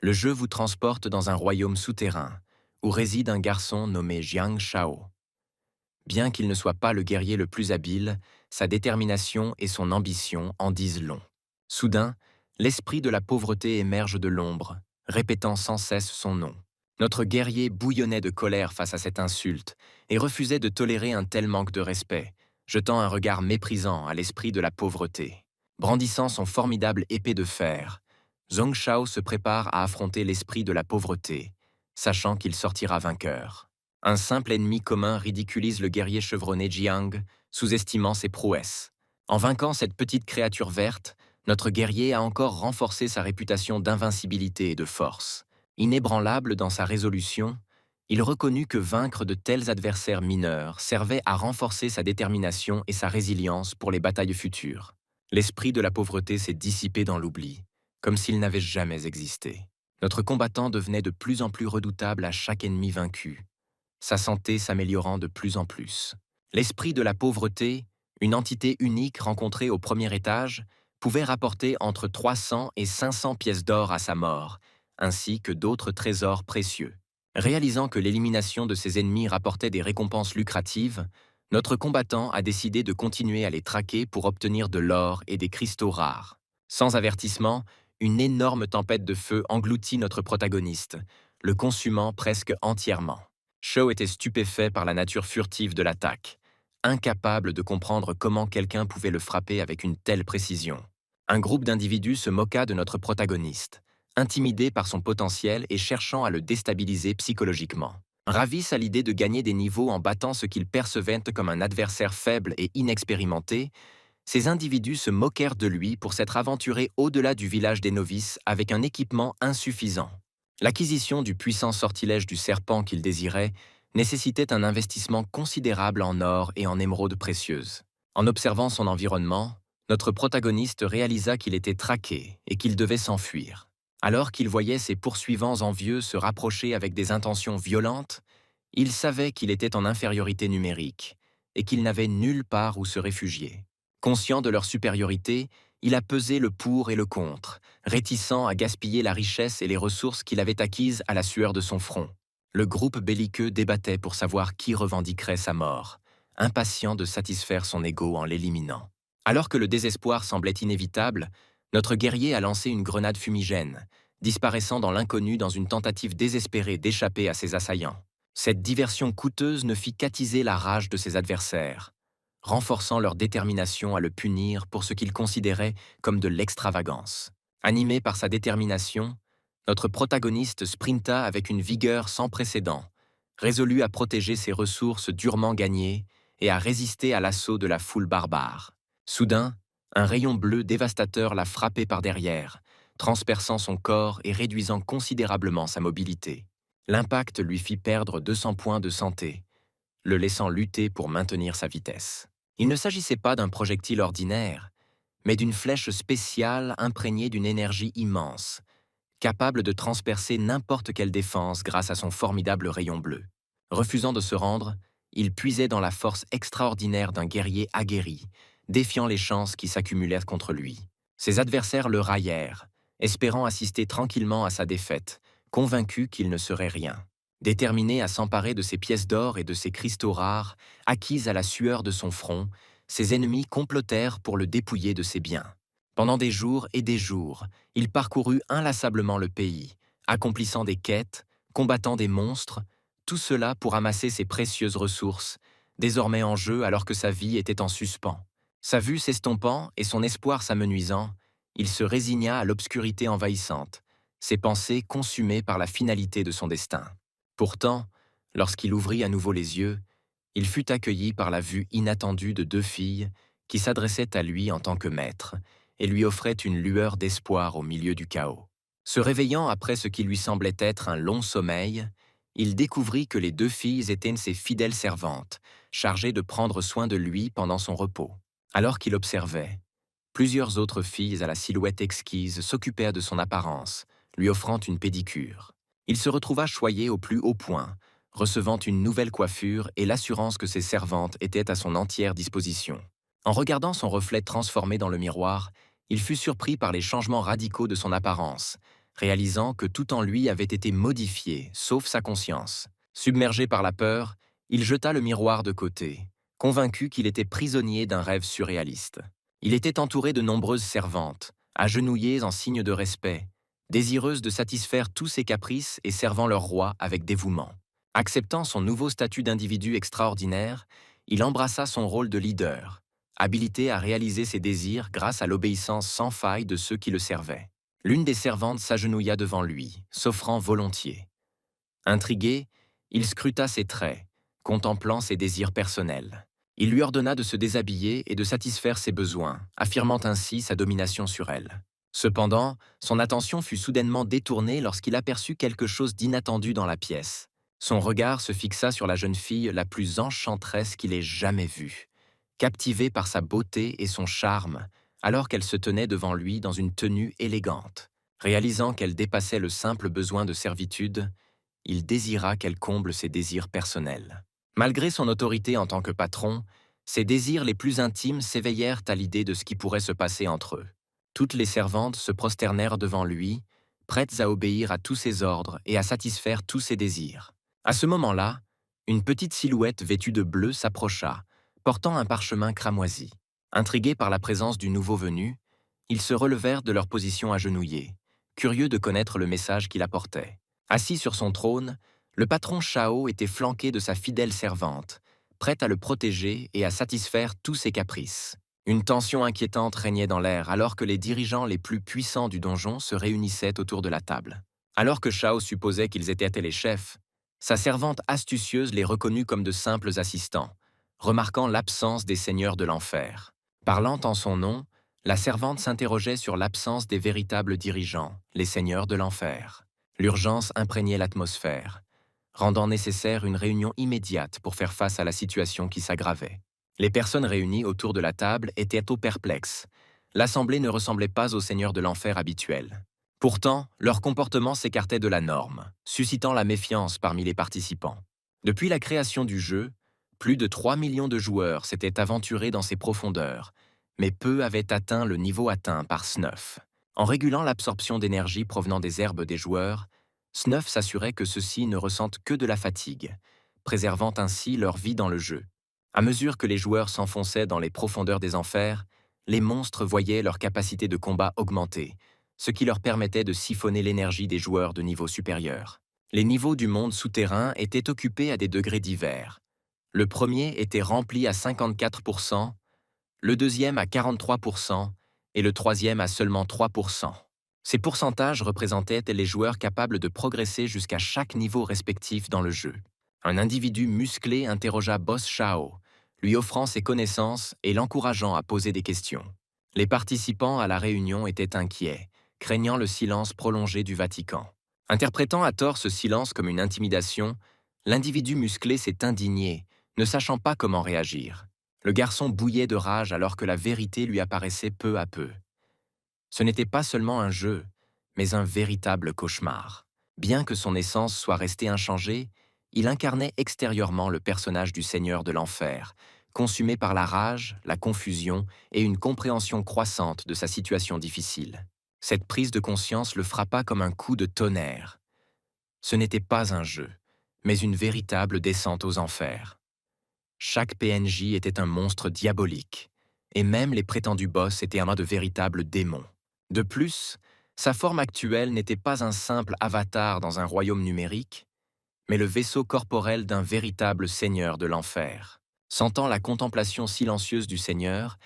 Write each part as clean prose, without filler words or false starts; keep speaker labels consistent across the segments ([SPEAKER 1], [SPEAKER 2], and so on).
[SPEAKER 1] Le jeu vous transporte dans un royaume souterrain, où réside un garçon nommé Jiang Shao. Bien qu'il ne soit pas le guerrier le plus habile, sa détermination et son ambition en disent long. Soudain, l'esprit de la pauvreté émerge de l'ombre, répétant sans cesse son nom. Notre guerrier bouillonnait de colère face à cette insulte et refusait de tolérer un tel manque de respect, jetant un regard méprisant à l'esprit de la pauvreté. Brandissant son formidable épée de fer, Zhong Shao se prépare à affronter l'esprit de la pauvreté, sachant qu'il sortira vainqueur. Un simple ennemi commun ridiculise le guerrier chevronné Jiang, sous-estimant ses prouesses. En vainquant cette petite créature verte, notre guerrier a encore renforcé sa réputation d'invincibilité et de force. Inébranlable dans sa résolution, il reconnut que vaincre de tels adversaires mineurs servait à renforcer sa détermination et sa résilience pour les batailles futures. L'esprit de la pauvreté s'est dissipé dans l'oubli, comme s'il n'avait jamais existé. Notre combattant devenait de plus en plus redoutable à chaque ennemi vaincu, sa santé s'améliorant de plus en plus. L'esprit de la pauvreté, une entité unique rencontrée au premier étage, pouvait rapporter entre 300 et 500 pièces d'or à sa mort, ainsi que d'autres trésors précieux. Réalisant que l'élimination de ses ennemis rapportait des récompenses lucratives, notre combattant a décidé de continuer à les traquer pour obtenir de l'or et des cristaux rares. Sans avertissement, une énorme tempête de feu engloutit notre protagoniste, le consumant presque entièrement. Shao était stupéfait par la nature furtive de l'attaque, incapable de comprendre comment quelqu'un pouvait le frapper avec une telle précision. Un groupe d'individus se moqua de notre protagoniste, intimidé par son potentiel et cherchant à le déstabiliser psychologiquement. Ravis à l'idée de gagner des niveaux en battant ce qu'ils percevaient comme un adversaire faible et inexpérimenté, ces individus se moquèrent de lui pour s'être aventurés au-delà du village des novices avec un équipement insuffisant. L'acquisition du puissant sortilège du serpent qu'il désirait nécessitait un investissement considérable en or et en émeraudes précieuses. En observant son environnement, notre protagoniste réalisa qu'il était traqué et qu'il devait s'enfuir. Alors qu'il voyait ses poursuivants envieux se rapprocher avec des intentions violentes, il savait qu'il était en infériorité numérique et qu'il n'avait nulle part où se réfugier. Conscient de leur supériorité, il a pesé le pour et le contre, réticent à gaspiller la richesse et les ressources qu'il avait acquises à la sueur de son front. Le groupe belliqueux débattait pour savoir qui revendiquerait sa mort, impatient de satisfaire son ego en l'éliminant. Alors que le désespoir semblait inévitable, notre guerrier a lancé une grenade fumigène, disparaissant dans l'inconnu dans une tentative désespérée d'échapper à ses assaillants. Cette diversion coûteuse ne fit qu'attiser la rage de ses adversaires, renforçant leur détermination à le punir pour ce qu'ils considéraient comme de l'extravagance. Animé par sa détermination, notre protagoniste sprinta avec une vigueur sans précédent, résolu à protéger ses ressources durement gagnées et à résister à l'assaut de la foule barbare. Soudain, un rayon bleu dévastateur l'a frappé par derrière, transperçant son corps et réduisant considérablement sa mobilité. L'impact lui fit perdre 200 points de santé, le laissant lutter pour maintenir sa vitesse. Il ne s'agissait pas d'un projectile ordinaire, mais d'une flèche spéciale imprégnée d'une énergie immense, capable de transpercer n'importe quelle défense grâce à son formidable rayon bleu. Refusant de se rendre, il puisait dans la force extraordinaire d'un guerrier aguerri, défiant les chances qui s'accumulèrent contre lui. Ses adversaires le raillèrent, espérant assister tranquillement à sa défaite, convaincus qu'il ne serait rien. Déterminé à s'emparer de ses pièces d'or et de ses cristaux rares, acquises à la sueur de son front, ses ennemis complotèrent pour le dépouiller de ses biens. Pendant des jours et des jours, il parcourut inlassablement le pays, accomplissant des quêtes, combattant des monstres, tout cela pour amasser ses précieuses ressources, désormais en jeu alors que sa vie était en suspens. Sa vue s'estompant et son espoir s'amenuisant, il se résigna à l'obscurité envahissante, ses pensées consumées par la finalité de son destin. Pourtant, lorsqu'il ouvrit à nouveau les yeux, il fut accueilli par la vue inattendue de deux filles qui s'adressaient à lui en tant que maître et lui offraient une lueur d'espoir au milieu du chaos. Se réveillant après ce qui lui semblait être un long sommeil, il découvrit que les deux filles étaient ses fidèles servantes, chargées de prendre soin de lui pendant son repos. Alors qu'il observait, plusieurs autres filles à la silhouette exquise s'occupèrent de son apparence, lui offrant une pédicure. Il se retrouva choyé au plus haut point, recevant une nouvelle coiffure et l'assurance que ses servantes étaient à son entière disposition. En regardant son reflet transformé dans le miroir, il fut surpris par les changements radicaux de son apparence, réalisant que tout en lui avait été modifié, sauf sa conscience. Submergé par la peur, il jeta le miroir de côté, convaincu qu'il était prisonnier d'un rêve surréaliste. Il était entouré de nombreuses servantes, agenouillées en signe de respect, désireuses de satisfaire tous ses caprices et servant leur roi avec dévouement. Acceptant son nouveau statut d'individu extraordinaire, il embrassa son rôle de leader, habilité à réaliser ses désirs grâce à l'obéissance sans faille de ceux qui le servaient. L'une des servantes s'agenouilla devant lui, s'offrant volontiers. Intrigué, il scruta ses traits, contemplant ses désirs personnels. Il lui ordonna de se déshabiller et de satisfaire ses besoins, affirmant ainsi sa domination sur elle. Cependant, son attention fut soudainement détournée lorsqu'il aperçut quelque chose d'inattendu dans la pièce. Son regard se fixa sur la jeune fille la plus enchanteresse qu'il ait jamais vue. Captivé par sa beauté et son charme, alors qu'elle se tenait devant lui dans une tenue élégante. Réalisant qu'elle dépassait le simple besoin de servitude, il désira qu'elle comble ses désirs personnels. Malgré son autorité en tant que patron, ses désirs les plus intimes s'éveillèrent à l'idée de ce qui pourrait se passer entre eux. Toutes les servantes se prosternèrent devant lui, prêtes à obéir à tous ses ordres et à satisfaire tous ses désirs. À ce moment-là, une petite silhouette vêtue de bleu s'approcha, portant un parchemin cramoisi. Intrigués par la présence du nouveau venu, ils se relevèrent de leur position agenouillée, curieux de connaître le message qu'il apportait. Assis sur son trône, le patron Shao était flanqué de sa fidèle servante, prête à le protéger et à satisfaire tous ses caprices. Une tension inquiétante régnait dans l'air alors que les dirigeants les plus puissants du donjon se réunissaient autour de la table. Alors que Shao supposait qu'ils étaient les chefs, sa servante astucieuse les reconnut comme de simples assistants, remarquant l'absence des seigneurs de l'enfer. Parlant en son nom, la servante s'interrogeait sur l'absence des véritables dirigeants, les seigneurs de l'enfer. L'urgence imprégnait l'atmosphère, rendant nécessaire une réunion immédiate pour faire face à la situation qui s'aggravait. Les personnes réunies autour de la table étaient au perplexes. L'assemblée ne ressemblait pas aux seigneurs de l'enfer habituels. Pourtant, leur comportement s'écartait de la norme, suscitant la méfiance parmi les participants. Depuis la création du jeu, plus de 3 millions de joueurs s'étaient aventurés dans ses profondeurs, mais peu avaient atteint le niveau atteint par Snuff. En régulant l'absorption d'énergie provenant des herbes des joueurs, Snuff s'assurait que ceux-ci ne ressentent que de la fatigue, préservant ainsi leur vie dans le jeu. À mesure que les joueurs s'enfonçaient dans les profondeurs des enfers, les monstres voyaient leur capacité de combat augmenter, ce qui leur permettait de siphonner l'énergie des joueurs de niveau supérieur. Les niveaux du monde souterrain étaient occupés à des degrés divers. Le premier était rempli à 54%, le deuxième à 43% et le troisième à seulement 3%. Ces pourcentages représentaient les joueurs capables de progresser jusqu'à chaque niveau respectif dans le jeu. Un individu musclé interrogea Boss Shao, lui offrant ses connaissances et l'encourageant à poser des questions. Les participants à la réunion étaient inquiets, craignant le silence prolongé du Vatican. Interprétant à tort ce silence comme une intimidation, l'individu musclé s'est indigné, ne sachant pas comment réagir. Le garçon bouillait de rage alors que la vérité lui apparaissait peu à peu. Ce n'était pas seulement un jeu, mais un véritable cauchemar. Bien que son essence soit restée inchangée, il incarnait extérieurement le personnage du Seigneur de l'Enfer, consumé par la rage, la confusion et une compréhension croissante de sa situation difficile. Cette prise de conscience le frappa comme un coup de tonnerre. Ce n'était pas un jeu, mais une véritable descente aux enfers. Chaque PNJ était un monstre diabolique, et même les prétendus boss étaient de véritables démons. De plus, sa forme actuelle n'était pas un simple avatar dans un royaume numérique, mais le vaisseau corporel d'un véritable seigneur de l'enfer. Sentant la contemplation silencieuse du seigneur,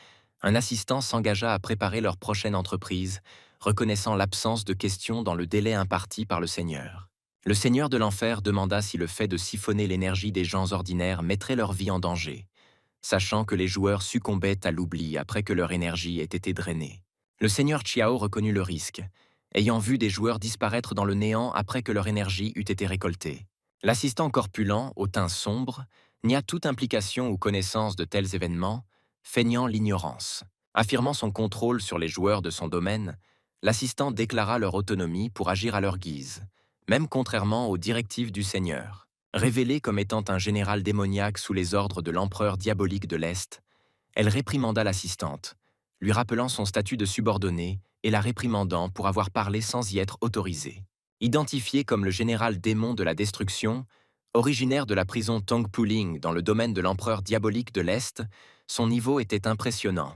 [SPEAKER 1] un assistant s'engagea à préparer leur prochaine entreprise, reconnaissant l'absence de questions dans le délai imparti par le seigneur. Le seigneur de l'enfer demanda si le fait de siphonner l'énergie des gens ordinaires mettrait leur vie en danger, sachant que les joueurs succombaient à l'oubli après que leur énergie ait été drainée. Le seigneur Chiao reconnut le risque, ayant vu des joueurs disparaître dans le néant après que leur énergie eût été récoltée. L'assistant corpulent, au teint sombre, nia toute implication ou connaissance de tels événements, feignant l'ignorance. Affirmant son contrôle sur les joueurs de son domaine, l'assistant déclara leur autonomie pour agir à leur guise, même contrairement aux directives du Seigneur. Révélée comme étant un général démoniaque sous les ordres de l'empereur diabolique de l'Est, elle réprimanda l'assistante, lui rappelant son statut de subordonnée et la réprimandant pour avoir parlé sans y être autorisé. Identifié comme le général démon de la destruction, originaire de la prison Tongpuling dans le domaine de l'empereur diabolique de l'Est, son niveau était impressionnant.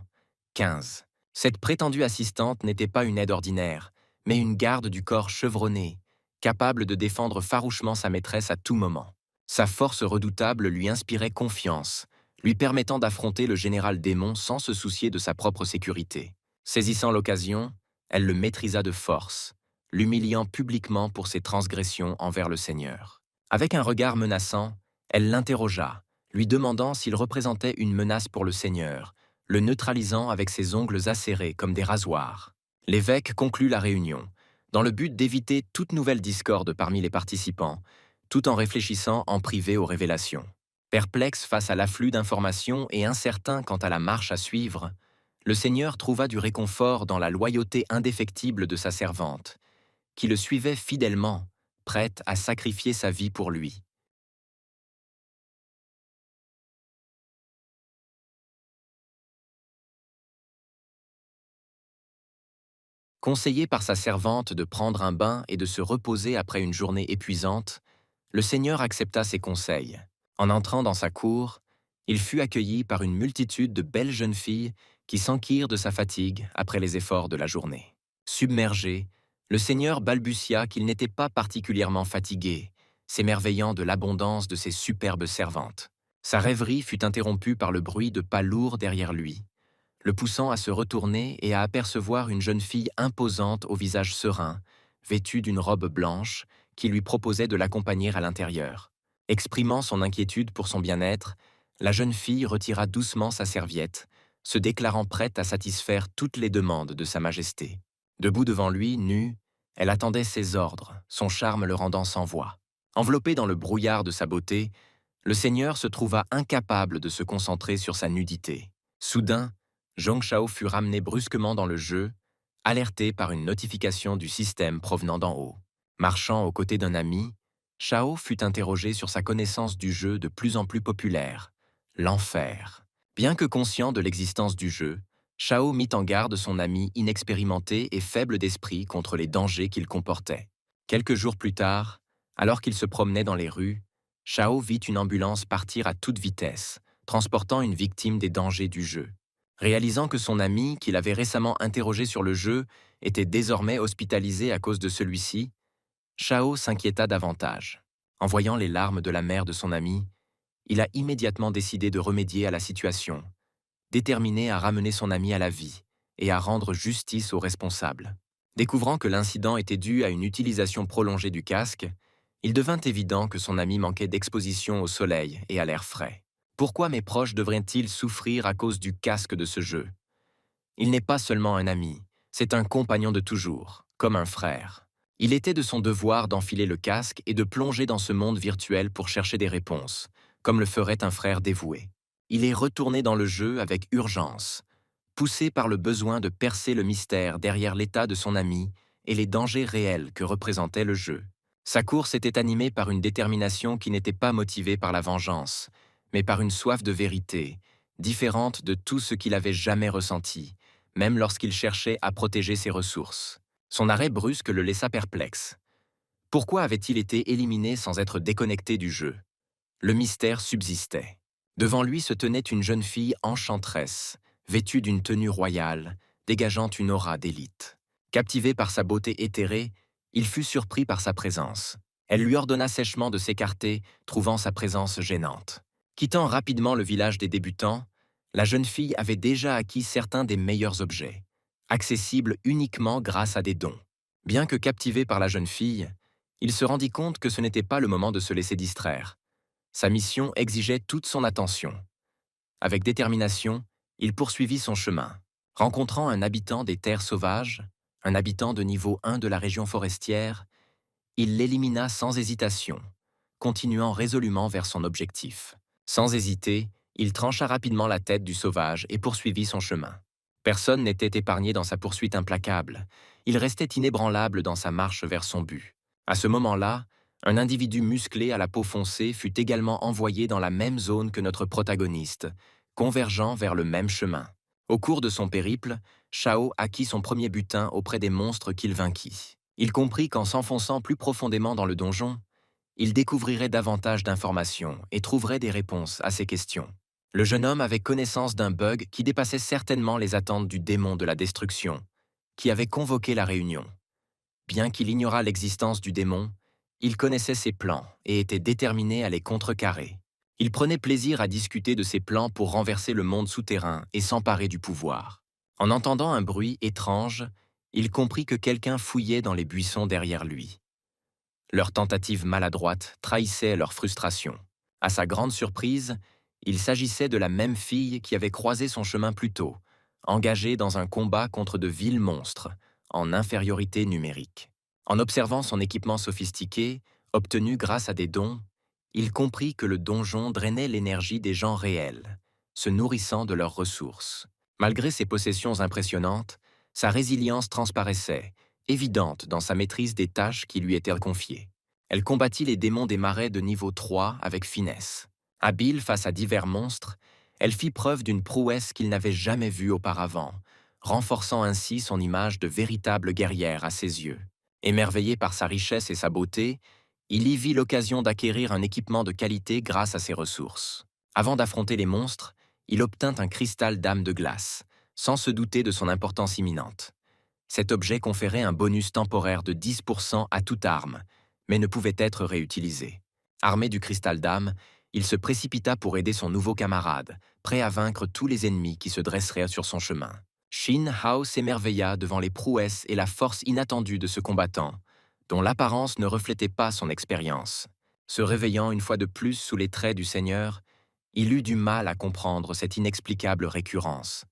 [SPEAKER 1] 15. Cette prétendue assistante n'était pas une aide ordinaire, mais une garde du corps chevronnée, capable de défendre farouchement sa maîtresse à tout moment. Sa force redoutable lui inspirait confiance, lui permettant d'affronter le général démon sans se soucier de sa propre sécurité. Saisissant l'occasion, elle le maîtrisa de force, l'humiliant publiquement pour ses transgressions envers le Seigneur. Avec un regard menaçant, elle l'interrogea, lui demandant s'il représentait une menace pour le Seigneur, le neutralisant avec ses ongles acérés comme des rasoirs. L'évêque conclut la réunion, dans le but d'éviter toute nouvelle discorde parmi les participants, tout en réfléchissant en privé aux révélations. Perplexe face à l'afflux d'informations et incertain quant à la marche à suivre, le Seigneur trouva du réconfort dans la loyauté indéfectible de sa servante, qui le suivait fidèlement, prête à sacrifier sa vie pour lui. Conseillé par sa servante de prendre un bain et de se reposer après une journée épuisante, le Seigneur accepta ses conseils. En entrant dans sa cour, il fut accueilli par une multitude de belles jeunes filles qui s'enquirent de sa fatigue après les efforts de la journée. Submergé, le Seigneur balbutia qu'il n'était pas particulièrement fatigué, s'émerveillant de l'abondance de ses superbes servantes. Sa rêverie fut interrompue par le bruit de pas lourds derrière lui, le poussant à se retourner et à apercevoir une jeune fille imposante au visage serein, vêtue d'une robe blanche, qui lui proposait de l'accompagner à l'intérieur. Exprimant son inquiétude pour son bien-être, la jeune fille retira doucement sa serviette, se déclarant prête à satisfaire toutes les demandes de Sa Majesté. Debout devant lui, nue, elle attendait ses ordres, son charme le rendant sans voix. Enveloppé dans le brouillard de sa beauté, le Seigneur se trouva incapable de se concentrer sur sa nudité. Soudain, Zhong Shao fut ramené brusquement dans le jeu, alerté par une notification du système provenant d'en haut. Marchant aux côtés d'un ami, Shao fut interrogé sur sa connaissance du jeu de plus en plus populaire, l'enfer. Bien que conscient de l'existence du jeu, Shao mit en garde son ami inexpérimenté et faible d'esprit contre les dangers qu'il comportait. Quelques jours plus tard, alors qu'il se promenait dans les rues, Shao vit une ambulance partir à toute vitesse, transportant une victime des dangers du jeu. Réalisant que son ami, qu'il avait récemment interrogé sur le jeu, était désormais hospitalisé à cause de celui-ci, Shao s'inquiéta davantage. En voyant les larmes de la mère de son ami, il a immédiatement décidé de remédier à la situation, déterminé à ramener son ami à la vie et à rendre justice aux responsables. Découvrant que l'incident était dû à une utilisation prolongée du casque, il devint évident que son ami manquait d'exposition au soleil et à l'air frais. Pourquoi mes proches devraient-ils souffrir à cause du casque de ce jeu? Il n'est pas seulement un ami, c'est un compagnon de toujours, comme un frère. Il était de son devoir d'enfiler le casque et de plonger dans ce monde virtuel pour chercher des réponses, comme le ferait un frère dévoué. Il est retourné dans le jeu avec urgence, poussé par le besoin de percer le mystère derrière l'état de son ami et les dangers réels que représentait le jeu. Sa course était animée par une détermination qui n'était pas motivée par la vengeance, mais par une soif de vérité, différente de tout ce qu'il avait jamais ressenti, même lorsqu'il cherchait à protéger ses ressources. Son arrêt brusque le laissa perplexe. Pourquoi avait-il été éliminé sans être déconnecté du jeu? Le mystère subsistait. Devant lui se tenait une jeune fille enchanteresse, vêtue d'une tenue royale, dégageant une aura d'élite. Captivé par sa beauté éthérée, il fut surpris par sa présence. Elle lui ordonna sèchement de s'écarter, trouvant sa présence gênante. Quittant rapidement le village des débutants, la jeune fille avait déjà acquis certains des meilleurs objets, accessibles uniquement grâce à des dons. Bien que captivé par la jeune fille, il se rendit compte que ce n'était pas le moment de se laisser distraire. Sa mission exigeait toute son attention. Avec détermination, il poursuivit son chemin. Rencontrant un habitant des terres sauvages, un habitant de niveau 1 de la région forestière, il l'élimina sans hésitation, continuant résolument vers son objectif. Sans hésiter, il trancha rapidement la tête du sauvage et poursuivit son chemin. Personne n'était épargné dans sa poursuite implacable. Il restait inébranlable dans sa marche vers son but. À ce moment-là, un individu musclé à la peau foncée fut également envoyé dans la même zone que notre protagoniste, convergeant vers le même chemin. Au cours de son périple, Shao acquit son premier butin auprès des monstres qu'il vainquit. Il comprit qu'en s'enfonçant plus profondément dans le donjon, il découvrirait davantage d'informations et trouverait des réponses à ses questions. Le jeune homme avait connaissance d'un bug qui dépassait certainement les attentes du démon de la destruction, qui avait convoqué la réunion. Bien qu'il ignorât l'existence du démon, il connaissait ses plans et était déterminé à les contrecarrer. Il prenait plaisir à discuter de ses plans pour renverser le monde souterrain et s'emparer du pouvoir. En entendant un bruit étrange, il comprit que quelqu'un fouillait dans les buissons derrière lui. Leur tentative maladroite trahissait leur frustration. À sa grande surprise, il s'agissait de la même fille qui avait croisé son chemin plus tôt, engagée dans un combat contre de vils monstres, en infériorité numérique. En observant son équipement sophistiqué, obtenu grâce à des dons, il comprit que le donjon drainait l'énergie des gens réels, se nourrissant de leurs ressources. Malgré ses possessions impressionnantes, sa résilience transparaissait, évidente dans sa maîtrise des tâches qui lui étaient confiées. Elle combattit les démons des marais de niveau 3 avec finesse. Habile face à divers monstres, elle fit preuve d'une prouesse qu'il n'avait jamais vue auparavant, renforçant ainsi son image de véritable guerrière à ses yeux. Émerveillé par sa richesse et sa beauté, il y vit l'occasion d'acquérir un équipement de qualité grâce à ses ressources. Avant d'affronter les monstres, il obtint un cristal d'âme de glace, sans se douter de son importance imminente. Cet objet conférait un bonus temporaire de 10% à toute arme, mais ne pouvait être réutilisé. Armé du cristal d'âme, il se précipita pour aider son nouveau camarade, prêt à vaincre tous les ennemis qui se dresseraient sur son chemin. Shin Hao s'émerveilla devant les prouesses et la force inattendue de ce combattant, dont l'apparence ne reflétait pas son expérience. Se réveillant une fois de plus sous les traits du Seigneur, il eut du mal à comprendre cette inexplicable récurrence.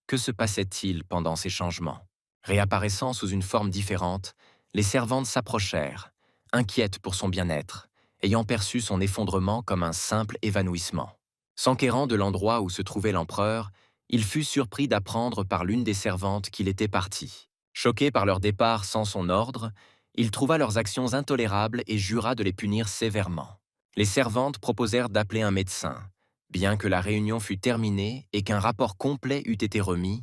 [SPEAKER 1] Que se passait-il pendant ces changements? Réapparaissant sous une forme différente, les servantes s'approchèrent, inquiètes pour son bien-être, ayant perçu son effondrement comme un simple évanouissement. S'enquérant de l'endroit où se trouvait l'empereur, il fut surpris d'apprendre par l'une des servantes qu'il était parti. Choqué par leur départ sans son ordre, il trouva leurs actions intolérables et jura de les punir sévèrement. Les servantes proposèrent d'appeler un médecin, bien que la réunion fût terminée et qu'un rapport complet eût été remis,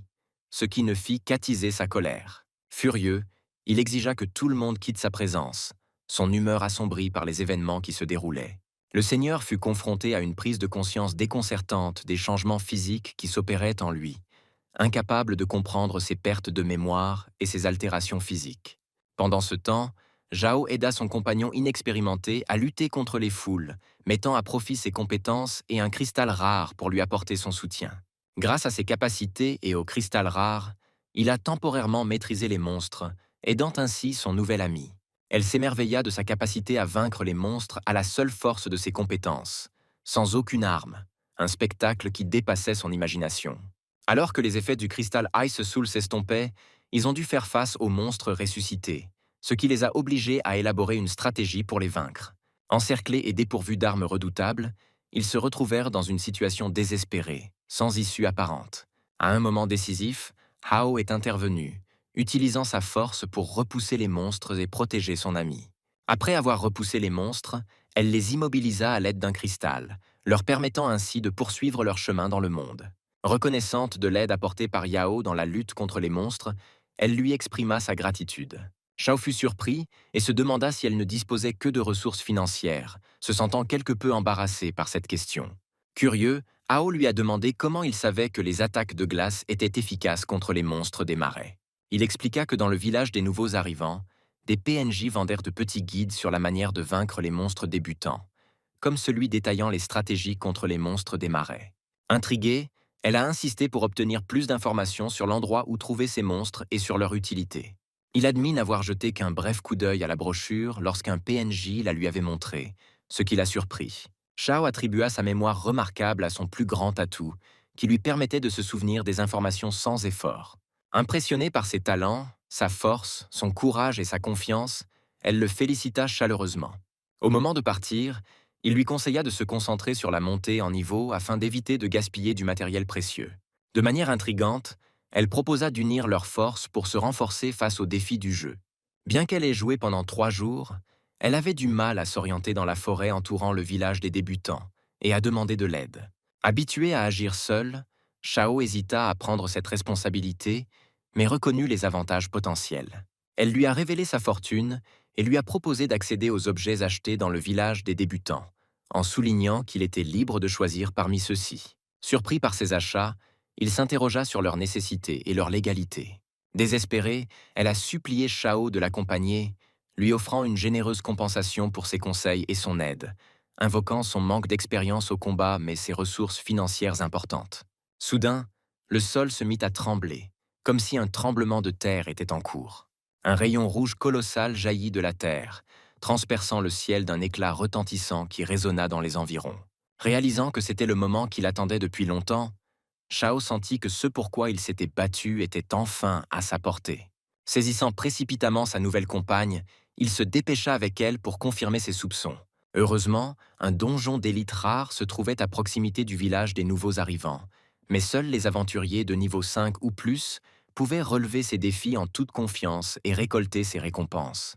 [SPEAKER 1] ce qui ne fit qu'attiser sa colère. Furieux, il exigea que tout le monde quitte sa présence, son humeur assombrie par les événements qui se déroulaient. Le Seigneur fut confronté à une prise de conscience déconcertante des changements physiques qui s'opéraient en lui, incapable de comprendre ses pertes de mémoire et ses altérations physiques. Pendant ce temps, Zhao aida son compagnon inexpérimenté à lutter contre les foules, mettant à profit ses compétences et un cristal rare pour lui apporter son soutien. Grâce à ses capacités et au cristal rare, il a temporairement maîtrisé les monstres, aidant ainsi son nouvel ami. Elle s'émerveilla de sa capacité à vaincre les monstres à la seule force de ses compétences, sans aucune arme, un spectacle qui dépassait son imagination. Alors que les effets du cristal Ice Soul s'estompaient, ils ont dû faire face aux monstres ressuscités, ce qui les a obligés à élaborer une stratégie pour les vaincre. Encerclés et dépourvus d'armes redoutables, ils se retrouvèrent dans une situation désespérée, sans issue apparente. À un moment décisif, Hao est intervenu, utilisant sa force pour repousser les monstres et protéger son ami. Après avoir repoussé les monstres, elle les immobilisa à l'aide d'un cristal, leur permettant ainsi de poursuivre leur chemin dans le monde. Reconnaissante de l'aide apportée par Yao dans la lutte contre les monstres, elle lui exprima sa gratitude. Shao fut surpris et se demanda si elle ne disposait que de ressources financières, se sentant quelque peu embarrassé par cette question. Curieux, Hao lui a demandé comment il savait que les attaques de glace étaient efficaces contre les monstres des marais. Il expliqua que dans le village des nouveaux arrivants, des PNJ vendèrent de petits guides sur la manière de vaincre les monstres débutants, comme celui détaillant les stratégies contre les monstres des marais. Intriguée, elle a insisté pour obtenir plus d'informations sur l'endroit où trouver ces monstres et sur leur utilité. Il admit n'avoir jeté qu'un bref coup d'œil à la brochure lorsqu'un PNJ la lui avait montrée, ce qui l'a surpris. Shao attribua sa mémoire remarquable à son plus grand atout, qui lui permettait de se souvenir des informations sans effort. Impressionnée par ses talents, sa force, son courage et sa confiance, elle le félicita chaleureusement. Au moment de partir, il lui conseilla de se concentrer sur la montée en niveau afin d'éviter de gaspiller du matériel précieux. De manière intrigante, elle proposa d'unir leurs forces pour se renforcer face aux défis du jeu. Bien qu'elle ait joué pendant 3 jours, elle avait du mal à s'orienter dans la forêt entourant le village des débutants et à demander de l'aide. Habituée à agir seule, Shao hésita à prendre cette responsabilité, mais reconnut les avantages potentiels. Elle lui a révélé sa fortune et lui a proposé d'accéder aux objets achetés dans le village des débutants, en soulignant qu'il était libre de choisir parmi ceux-ci. Surpris par ces achats, il s'interrogea sur leur nécessité et leur légalité. Désespérée, elle a supplié Shao de l'accompagner, lui offrant une généreuse compensation pour ses conseils et son aide, invoquant son manque d'expérience au combat mais ses ressources financières importantes. Soudain, le sol se mit à trembler, comme si un tremblement de terre était en cours. Un rayon rouge colossal jaillit de la terre, transperçant le ciel d'un éclat retentissant qui résonna dans les environs. Réalisant que c'était le moment qu'il attendait depuis longtemps, Shao sentit que ce pourquoi il s'était battu était enfin à sa portée. Saisissant précipitamment sa nouvelle compagne, il se dépêcha avec elle pour confirmer ses soupçons. Heureusement, un donjon d'élite rare se trouvait à proximité du village des nouveaux arrivants, mais seuls les aventuriers de niveau 5 ou plus pouvaient relever ces défis en toute confiance et récolter ses récompenses.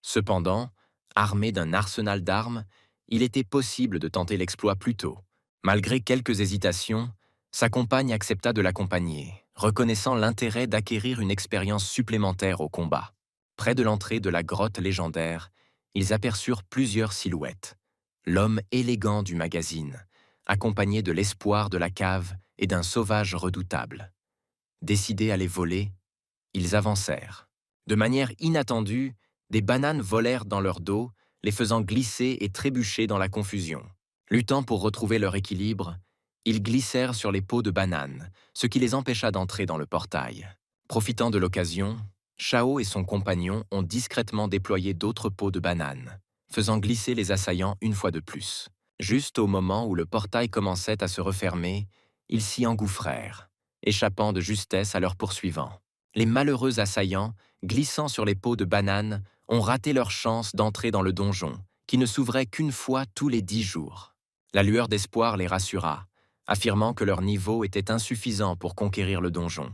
[SPEAKER 1] Cependant, armé d'un arsenal d'armes, il était possible de tenter l'exploit plus tôt. Malgré quelques hésitations, sa compagne accepta de l'accompagner, reconnaissant l'intérêt d'acquérir une expérience supplémentaire au combat. Près de l'entrée de la grotte légendaire, ils aperçurent plusieurs silhouettes. L'homme élégant du magazine, accompagné de l'espoir de la cave et d'un sauvage redoutable. Décidés à les voler, ils avancèrent. De manière inattendue, des bananes volèrent dans leur dos, les faisant glisser et trébucher dans la confusion. Luttant pour retrouver leur équilibre, ils glissèrent sur les pots de bananes, ce qui les empêcha d'entrer dans le portail. Profitant de l'occasion, Shao et son compagnon ont discrètement déployé d'autres pots de bananes, faisant glisser les assaillants une fois de plus. Juste au moment où le portail commençait à se refermer, ils s'y engouffrèrent, échappant de justesse à leurs poursuivants. Les malheureux assaillants, glissant sur les pots de bananes, ont raté leur chance d'entrer dans le donjon, qui ne s'ouvrait qu'une fois tous les 10 jours. La lueur d'espoir les rassura, affirmant que leur niveau était insuffisant pour conquérir le donjon.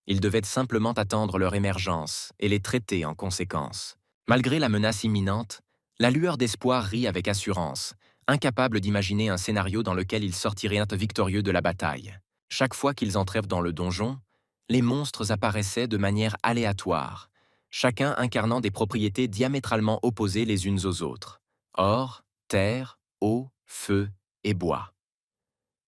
[SPEAKER 1] Ils devaient simplement attendre leur émergence et les traiter en conséquence. Malgré la menace imminente, la lueur d'espoir rit avec assurance, incapable d'imaginer un scénario dans lequel ils sortiraient victorieux de la bataille. Chaque fois qu'ils entrèrent dans le donjon, les monstres apparaissaient de manière aléatoire, chacun incarnant des propriétés diamétralement opposées les unes aux autres. Or, terre, eau, feu et bois.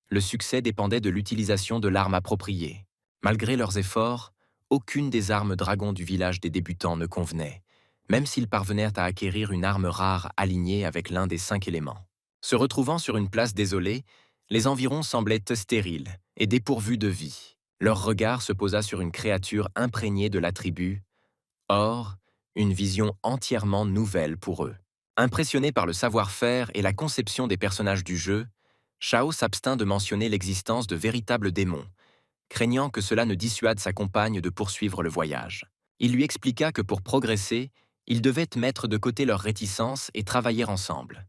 [SPEAKER 1] Le succès dépendait de l'utilisation de l'arme appropriée. Malgré leurs efforts, aucune des armes dragons du village des débutants ne convenait, même s'ils parvenaient à acquérir une arme rare alignée avec l'un des 5 éléments. Se retrouvant sur une place désolée, les environs semblaient stériles et dépourvus de vie. Leur regard se posa sur une créature imprégnée de l'attribut. Or, une vision entièrement nouvelle pour eux. Impressionné par le savoir-faire et la conception des personnages du jeu, Shao s'abstint de mentionner l'existence de véritables démons, craignant que cela ne dissuade sa compagne de poursuivre le voyage. Il lui expliqua que pour progresser, ils devaient mettre de côté leurs réticences et travailler ensemble.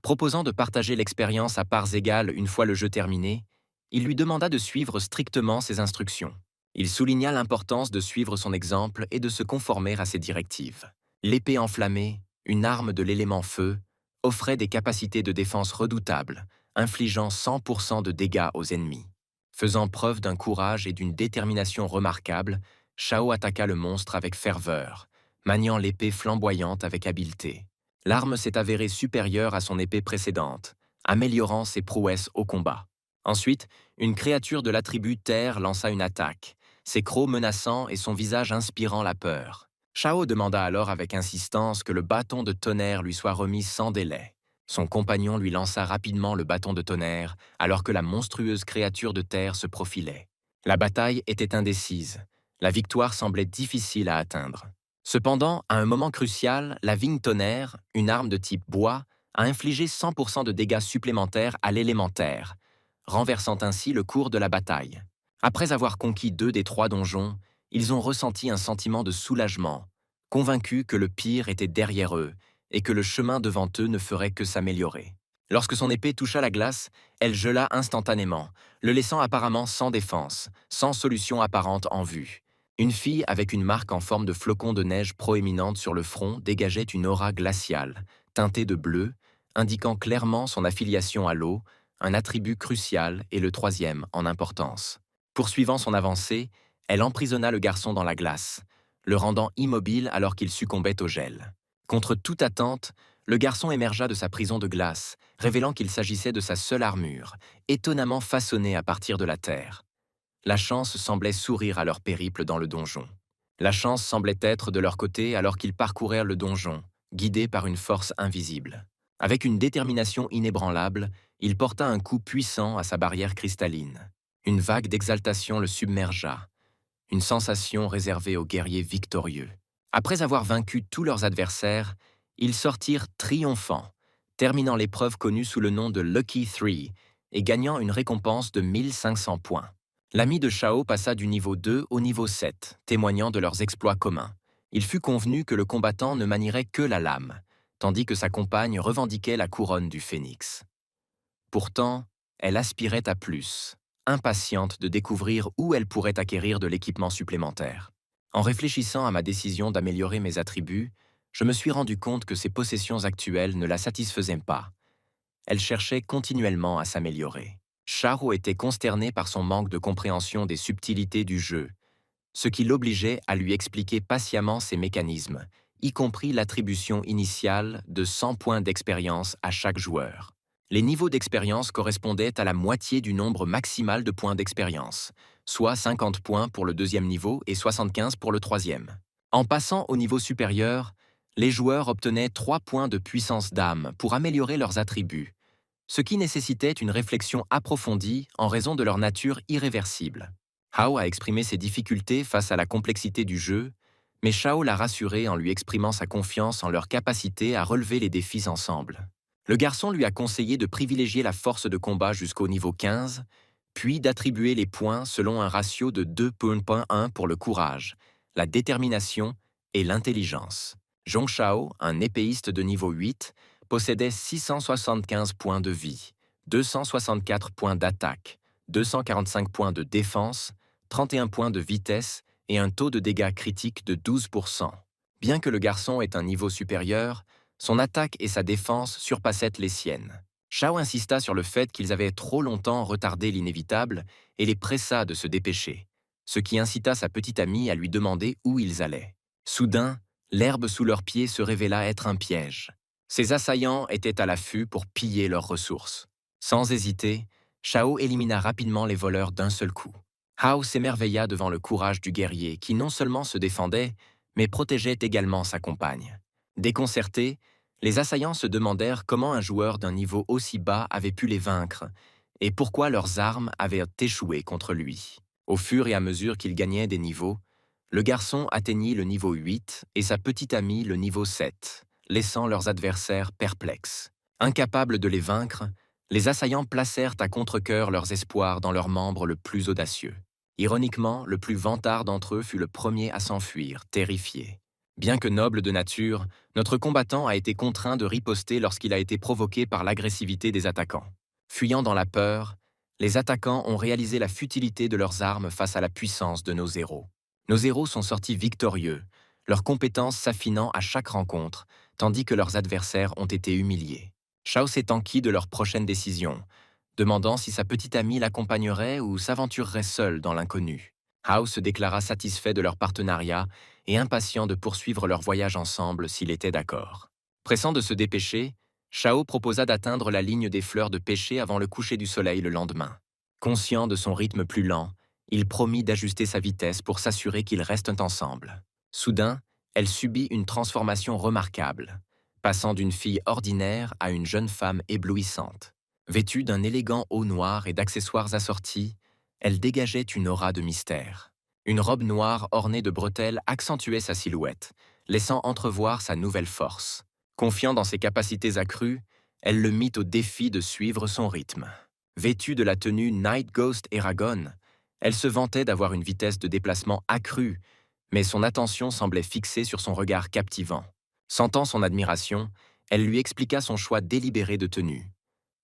[SPEAKER 1] Proposant de partager l'expérience à parts égales une fois le jeu terminé, il lui demanda de suivre strictement ses instructions. Il souligna l'importance de suivre son exemple et de se conformer à ses directives. L'épée enflammée, une arme de l'élément feu, offrait des capacités de défense redoutables, infligeant 100% de dégâts aux ennemis. Faisant preuve d'un courage et d'une détermination remarquables, Shao attaqua le monstre avec ferveur, maniant l'épée flamboyante avec habileté. L'arme s'est avérée supérieure à son épée précédente, améliorant ses prouesses au combat. Ensuite, une créature de l'attribut Terre lança une attaque, ses crocs menaçants et son visage inspirant la peur. Shao demanda alors avec insistance que le bâton de tonnerre lui soit remis sans délai. Son compagnon lui lança rapidement le bâton de tonnerre alors que la monstrueuse créature de terre se profilait. La bataille était indécise. La victoire semblait difficile à atteindre. Cependant, à un moment crucial, la vigne tonnerre, une arme de type bois, a infligé 100% de dégâts supplémentaires à l'élémentaire, renversant ainsi le cours de la bataille. Après avoir conquis 2 des 3 donjons, ils ont ressenti un sentiment de soulagement, convaincus que le pire était derrière eux et que le chemin devant eux ne ferait que s'améliorer. Lorsque son épée toucha la glace, elle gela instantanément, le laissant apparemment sans défense, sans solution apparente en vue. Une fille avec une marque en forme de flocon de neige proéminente sur le front dégageait une aura glaciale, teintée de bleu, indiquant clairement son affiliation à l'eau, un attribut crucial et le troisième en importance. Poursuivant son avancée, elle emprisonna le garçon dans la glace, le rendant immobile alors qu'il succombait au gel. Contre toute attente, le garçon émergea de sa prison de glace, révélant qu'il s'agissait de sa seule armure, étonnamment façonnée à partir de la terre. La chance semblait sourire à leur périple dans le donjon. La chance semblait être de leur côté alors qu'ils parcourèrent le donjon, guidés par une force invisible. Avec une détermination inébranlable, il porta un coup puissant à sa barrière cristalline. Une vague d'exaltation le submergea, une sensation réservée aux guerriers victorieux. Après avoir vaincu tous leurs adversaires, ils sortirent triomphants, terminant l'épreuve connue sous le nom de Lucky Three et gagnant une récompense de 1500 points. L'ami de Shao passa du niveau 2 au niveau 7, témoignant de leurs exploits communs. Il fut convenu que le combattant ne manierait que la lame, tandis que sa compagne revendiquait la couronne du phénix. Pourtant, elle aspirait à plus, impatiente de découvrir où elle pourrait acquérir de l'équipement supplémentaire. En réfléchissant à ma décision d'améliorer mes attributs, je me suis rendu compte que ses possessions actuelles ne la satisfaisaient pas. Elle cherchait continuellement à s'améliorer. Shao était consterné par son manque de compréhension des subtilités du jeu, ce qui l'obligeait à lui expliquer patiemment ses mécanismes, y compris l'attribution initiale de 100 points d'expérience à chaque joueur. Les niveaux d'expérience correspondaient à la moitié du nombre maximal de points d'expérience, soit 50 points pour le deuxième niveau et 75 pour le troisième. En passant au niveau supérieur, les joueurs obtenaient 3 points de puissance d'âme pour améliorer leurs attributs, ce qui nécessitait une réflexion approfondie en raison de leur nature irréversible. Hao a exprimé ses difficultés face à la complexité du jeu, mais Shao l'a rassuré en lui exprimant sa confiance en leur capacité à relever les défis ensemble. Le garçon lui a conseillé de privilégier la force de combat jusqu'au niveau 15, puis d'attribuer les points selon un ratio de 2,1 pour le courage, la détermination et l'intelligence. Zhong Shao, un épéiste de niveau 8, possédait 675 points de vie, 264 points d'attaque, 245 points de défense, 31 points de vitesse et un taux de dégâts critiques de 12%. Bien que le garçon ait un niveau supérieur, son attaque et sa défense surpassaient les siennes. Shao insista sur le fait qu'ils avaient trop longtemps retardé l'inévitable et les pressa de se dépêcher, ce qui incita sa petite amie à lui demander où ils allaient. Soudain, l'herbe sous leurs pieds se révéla être un piège. Ses assaillants étaient à l'affût pour piller leurs ressources. Sans hésiter, Shao élimina rapidement les voleurs d'un seul coup. Hao s'émerveilla devant le courage du guerrier qui non seulement se défendait, mais protégeait également sa compagne. Déconcertés, les assaillants se demandèrent comment un joueur d'un niveau aussi bas avait pu les vaincre et pourquoi leurs armes avaient échoué contre lui. Au fur et à mesure qu'il gagnait des niveaux, le garçon atteignit le niveau 8 et sa petite amie le niveau 7, laissant leurs adversaires perplexes. Incapables de les vaincre, les assaillants placèrent à contre-cœur leurs espoirs dans leur membre le plus audacieux. Ironiquement, le plus vantard d'entre eux fut le premier à s'enfuir, terrifié. Bien que noble de nature, notre combattant a été contraint de riposter lorsqu'il a été provoqué par l'agressivité des attaquants. Fuyant dans la peur, les attaquants ont réalisé la futilité de leurs armes face à la puissance de nos héros. Nos héros sont sortis victorieux, leurs compétences s'affinant à chaque rencontre, tandis que leurs adversaires ont été humiliés. Shao s'est enquis de leur prochaine décision, demandant si sa petite amie l'accompagnerait ou s'aventurerait seule dans l'inconnu. Hao se déclara satisfait de leur partenariat et impatient de poursuivre leur voyage ensemble s'il était d'accord. Pressant de se dépêcher, Shao proposa d'atteindre la ligne des fleurs de pêcher avant le coucher du soleil le lendemain. Conscient de son rythme plus lent, il promit d'ajuster sa vitesse pour s'assurer qu'ils restent ensemble. Soudain, elle subit une transformation remarquable, passant d'une fille ordinaire à une jeune femme éblouissante. Vêtue d'un élégant haut noir et d'accessoires assortis, elle dégageait une aura de mystère. Une robe noire ornée de bretelles accentuait sa silhouette, laissant entrevoir sa nouvelle force. Confiant dans ses capacités accrues, elle le mit au défi de suivre son rythme. Vêtue de la tenue Night Ghost Eragon, elle se vantait d'avoir une vitesse de déplacement accrue, mais son attention semblait fixée sur son regard captivant. Sentant son admiration, elle lui expliqua son choix délibéré de tenue,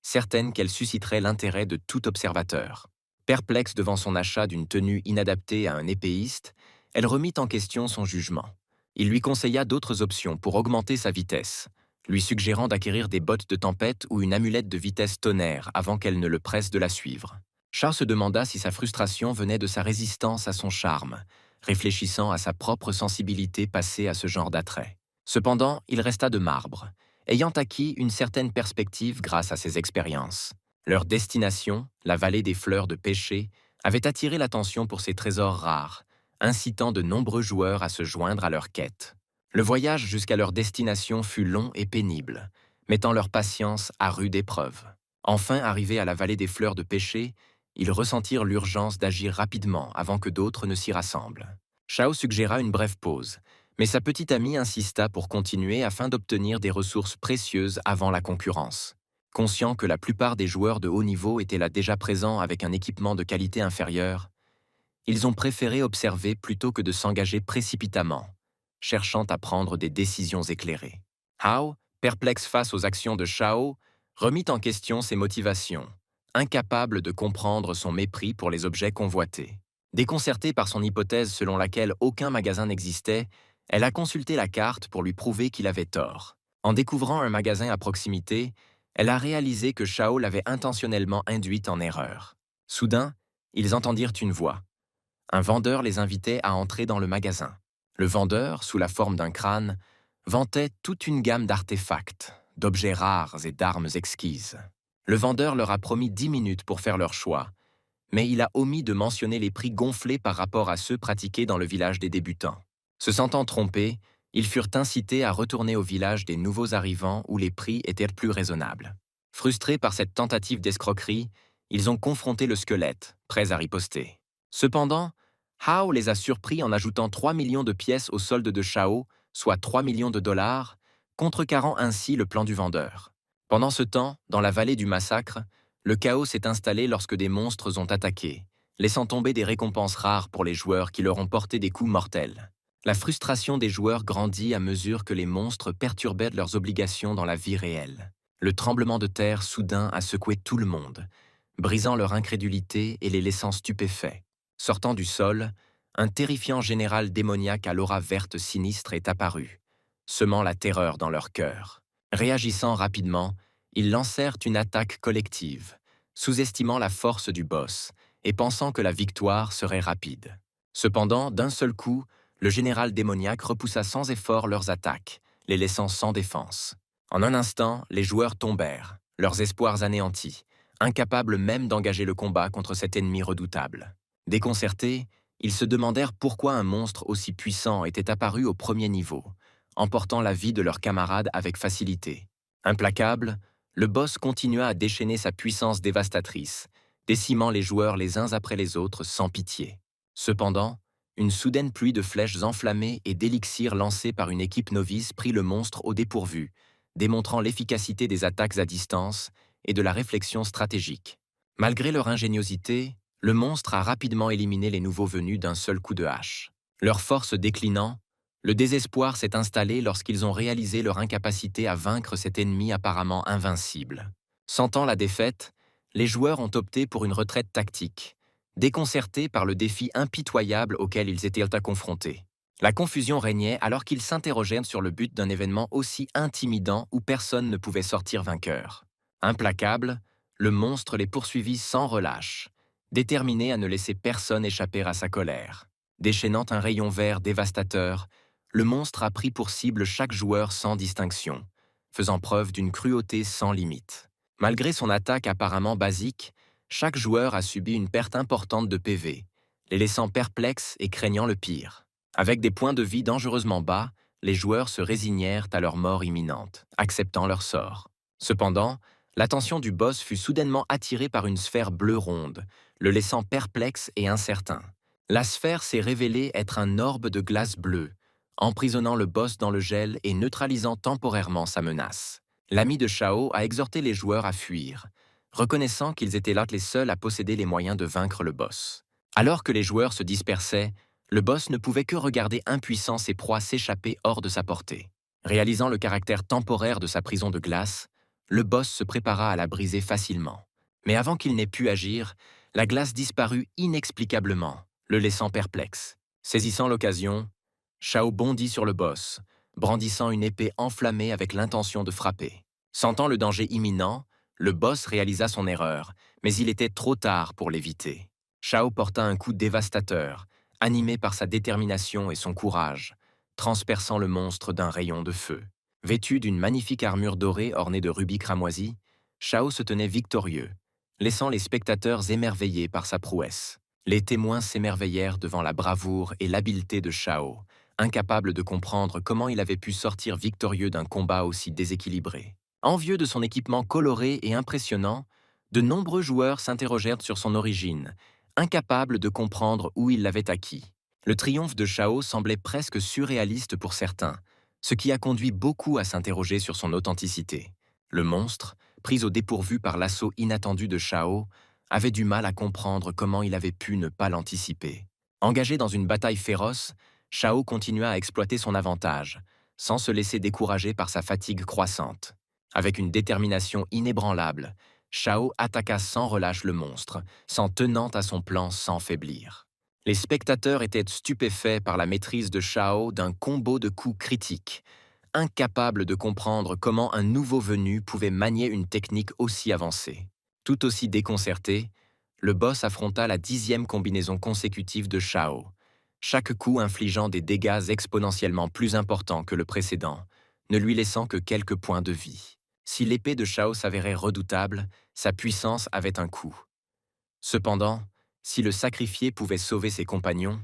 [SPEAKER 1] certaine qu'elle susciterait l'intérêt de tout observateur. Perplexe devant son achat d'une tenue inadaptée à un épéiste, elle remit en question son jugement. Il lui conseilla d'autres options pour augmenter sa vitesse, lui suggérant d'acquérir des bottes de tempête ou une amulette de vitesse tonnerre avant qu'elle ne le presse de la suivre. Shao se demanda si sa frustration venait de sa résistance à son charme, réfléchissant à sa propre sensibilité passée à ce genre d'attrait. Cependant, il resta de marbre, ayant acquis une certaine perspective grâce à ses expériences. Leur destination, la vallée des fleurs de pêcher, avait attiré l'attention pour ses trésors rares, incitant de nombreux joueurs à se joindre à leur quête. Le voyage jusqu'à leur destination fut long et pénible, mettant leur patience à rude épreuve. Enfin arrivés à la vallée des fleurs de pêcher, ils ressentirent l'urgence d'agir rapidement avant que d'autres ne s'y rassemblent. Shao suggéra une brève pause, mais sa petite amie insista pour continuer afin d'obtenir des ressources précieuses avant la concurrence. Conscient que la plupart des joueurs de haut niveau étaient là déjà présents avec un équipement de qualité inférieure, ils ont préféré observer plutôt que de s'engager précipitamment, cherchant à prendre des décisions éclairées. Hao, perplexe face aux actions de Shao, remit en question ses motivations, incapable de comprendre son mépris pour les objets convoités. Déconcertée par son hypothèse selon laquelle aucun magasin n'existait, elle a consulté la carte pour lui prouver qu'il avait tort. En découvrant un magasin à proximité, elle a réalisé que Shao l'avait intentionnellement induite en erreur. Soudain, ils entendirent une voix. Un vendeur les invitait à entrer dans le magasin. Le vendeur, sous la forme d'un crâne, vantait toute une gamme d'artefacts, d'objets rares et d'armes exquises. Le vendeur leur a promis 10 minutes pour faire leur choix, mais il a omis de mentionner les prix gonflés par rapport à ceux pratiqués dans le village des débutants. Se sentant trompés, ils furent incités à retourner au village des nouveaux arrivants où les prix étaient plus raisonnables. Frustrés par cette tentative d'escroquerie, ils ont confronté le squelette, prêts à riposter. Cependant, Hao les a surpris en ajoutant 3 millions de pièces au solde de Shao, soit 3 millions de dollars, contrecarrant ainsi le plan du vendeur. Pendant ce temps, dans la vallée du massacre, le chaos s'est installé lorsque des monstres ont attaqué, laissant tomber des récompenses rares pour les joueurs qui leur ont porté des coups mortels. La frustration des joueurs grandit à mesure que les monstres perturbaient leurs obligations dans la vie réelle. Le tremblement de terre soudain a secoué tout le monde, brisant leur incrédulité et les laissant stupéfaits. Sortant du sol, un terrifiant général démoniaque à l'aura verte sinistre est apparu, semant la terreur dans leur cœur. Réagissant rapidement, ils lancèrent une attaque collective, sous-estimant la force du boss et pensant que la victoire serait rapide. Cependant, d'un seul coup, le général démoniaque repoussa sans effort leurs attaques, les laissant sans défense. En un instant, les joueurs tombèrent, leurs espoirs anéantis, incapables même d'engager le combat contre cet ennemi redoutable. Déconcertés, ils se demandèrent pourquoi un monstre aussi puissant était apparu au premier niveau, emportant la vie de leurs camarades avec facilité. Implacable, le boss continua à déchaîner sa puissance dévastatrice, décimant les joueurs les uns après les autres sans pitié. Cependant, une soudaine pluie de flèches enflammées et d'élixirs lancés par une équipe novice prit le monstre au dépourvu, démontrant l'efficacité des attaques à distance et de la réflexion stratégique. Malgré leur ingéniosité, le monstre a rapidement éliminé les nouveaux venus d'un seul coup de hache. Leur force déclinant, le désespoir s'est installé lorsqu'ils ont réalisé leur incapacité à vaincre cet ennemi apparemment invincible. Sentant la défaite, les joueurs ont opté pour une retraite tactique, déconcertés par le défi impitoyable auquel ils étaient confrontés. La confusion régnait alors qu'ils s'interrogeaient sur le but d'un événement aussi intimidant où personne ne pouvait sortir vainqueur. Implacable, le monstre les poursuivit sans relâche, déterminé à ne laisser personne échapper à sa colère. Déchaînant un rayon vert dévastateur, le monstre a pris pour cible chaque joueur sans distinction, faisant preuve d'une cruauté sans limite. Malgré son attaque apparemment basique, chaque joueur a subi une perte importante de PV, les laissant perplexes et craignant le pire. Avec des points de vie dangereusement bas, les joueurs se résignèrent à leur mort imminente, acceptant leur sort. Cependant, l'attention du boss fut soudainement attirée par une sphère bleue ronde, le laissant perplexe et incertain. La sphère s'est révélée être un orbe de glace bleue, emprisonnant le boss dans le gel et neutralisant temporairement sa menace. L'ami de Shao a exhorté les joueurs à fuir, reconnaissant qu'ils étaient là les seuls à posséder les moyens de vaincre le boss. Alors que les joueurs se dispersaient, le boss ne pouvait que regarder impuissant ses proies s'échapper hors de sa portée. Réalisant le caractère temporaire de sa prison de glace, le boss se prépara à la briser facilement. Mais avant qu'il n'ait pu agir, la glace disparut inexplicablement, le laissant perplexe. Saisissant l'occasion, Shao bondit sur le boss, brandissant une épée enflammée avec l'intention de frapper. Sentant le danger imminent, le boss réalisa son erreur, mais il était trop tard pour l'éviter. Shao porta un coup dévastateur, animé par sa détermination et son courage, transperçant le monstre d'un rayon de feu. Vêtu d'une magnifique armure dorée ornée de rubis cramoisis, Shao se tenait victorieux, laissant les spectateurs émerveillés par sa prouesse. Les témoins s'émerveillèrent devant la bravoure et l'habileté de Shao, incapables de comprendre comment il avait pu sortir victorieux d'un combat aussi déséquilibré. Envieux de son équipement coloré et impressionnant, de nombreux joueurs s'interrogèrent sur son origine, incapables de comprendre où il l'avait acquis. Le triomphe de Shao semblait presque surréaliste pour certains, ce qui a conduit beaucoup à s'interroger sur son authenticité. Le monstre, pris au dépourvu par l'assaut inattendu de Shao, avait du mal à comprendre comment il avait pu ne pas l'anticiper. Engagé dans une bataille féroce, Shao continua à exploiter son avantage, sans se laisser décourager par sa fatigue croissante. Avec une détermination inébranlable, Shao attaqua sans relâche le monstre, s'en tenant à son plan sans faiblir. Les spectateurs étaient stupéfaits par la maîtrise de Shao d'un combo de coups critiques, incapables de comprendre comment un nouveau venu pouvait manier une technique aussi avancée. Tout aussi déconcerté, le boss affronta la 10e combinaison consécutive de Shao, chaque coup infligeant des dégâts exponentiellement plus importants que le précédent, ne lui laissant que quelques points de vie. Si l'épée de Shao s'avérait redoutable, sa puissance avait un coût. Cependant, si le sacrifié pouvait sauver ses compagnons,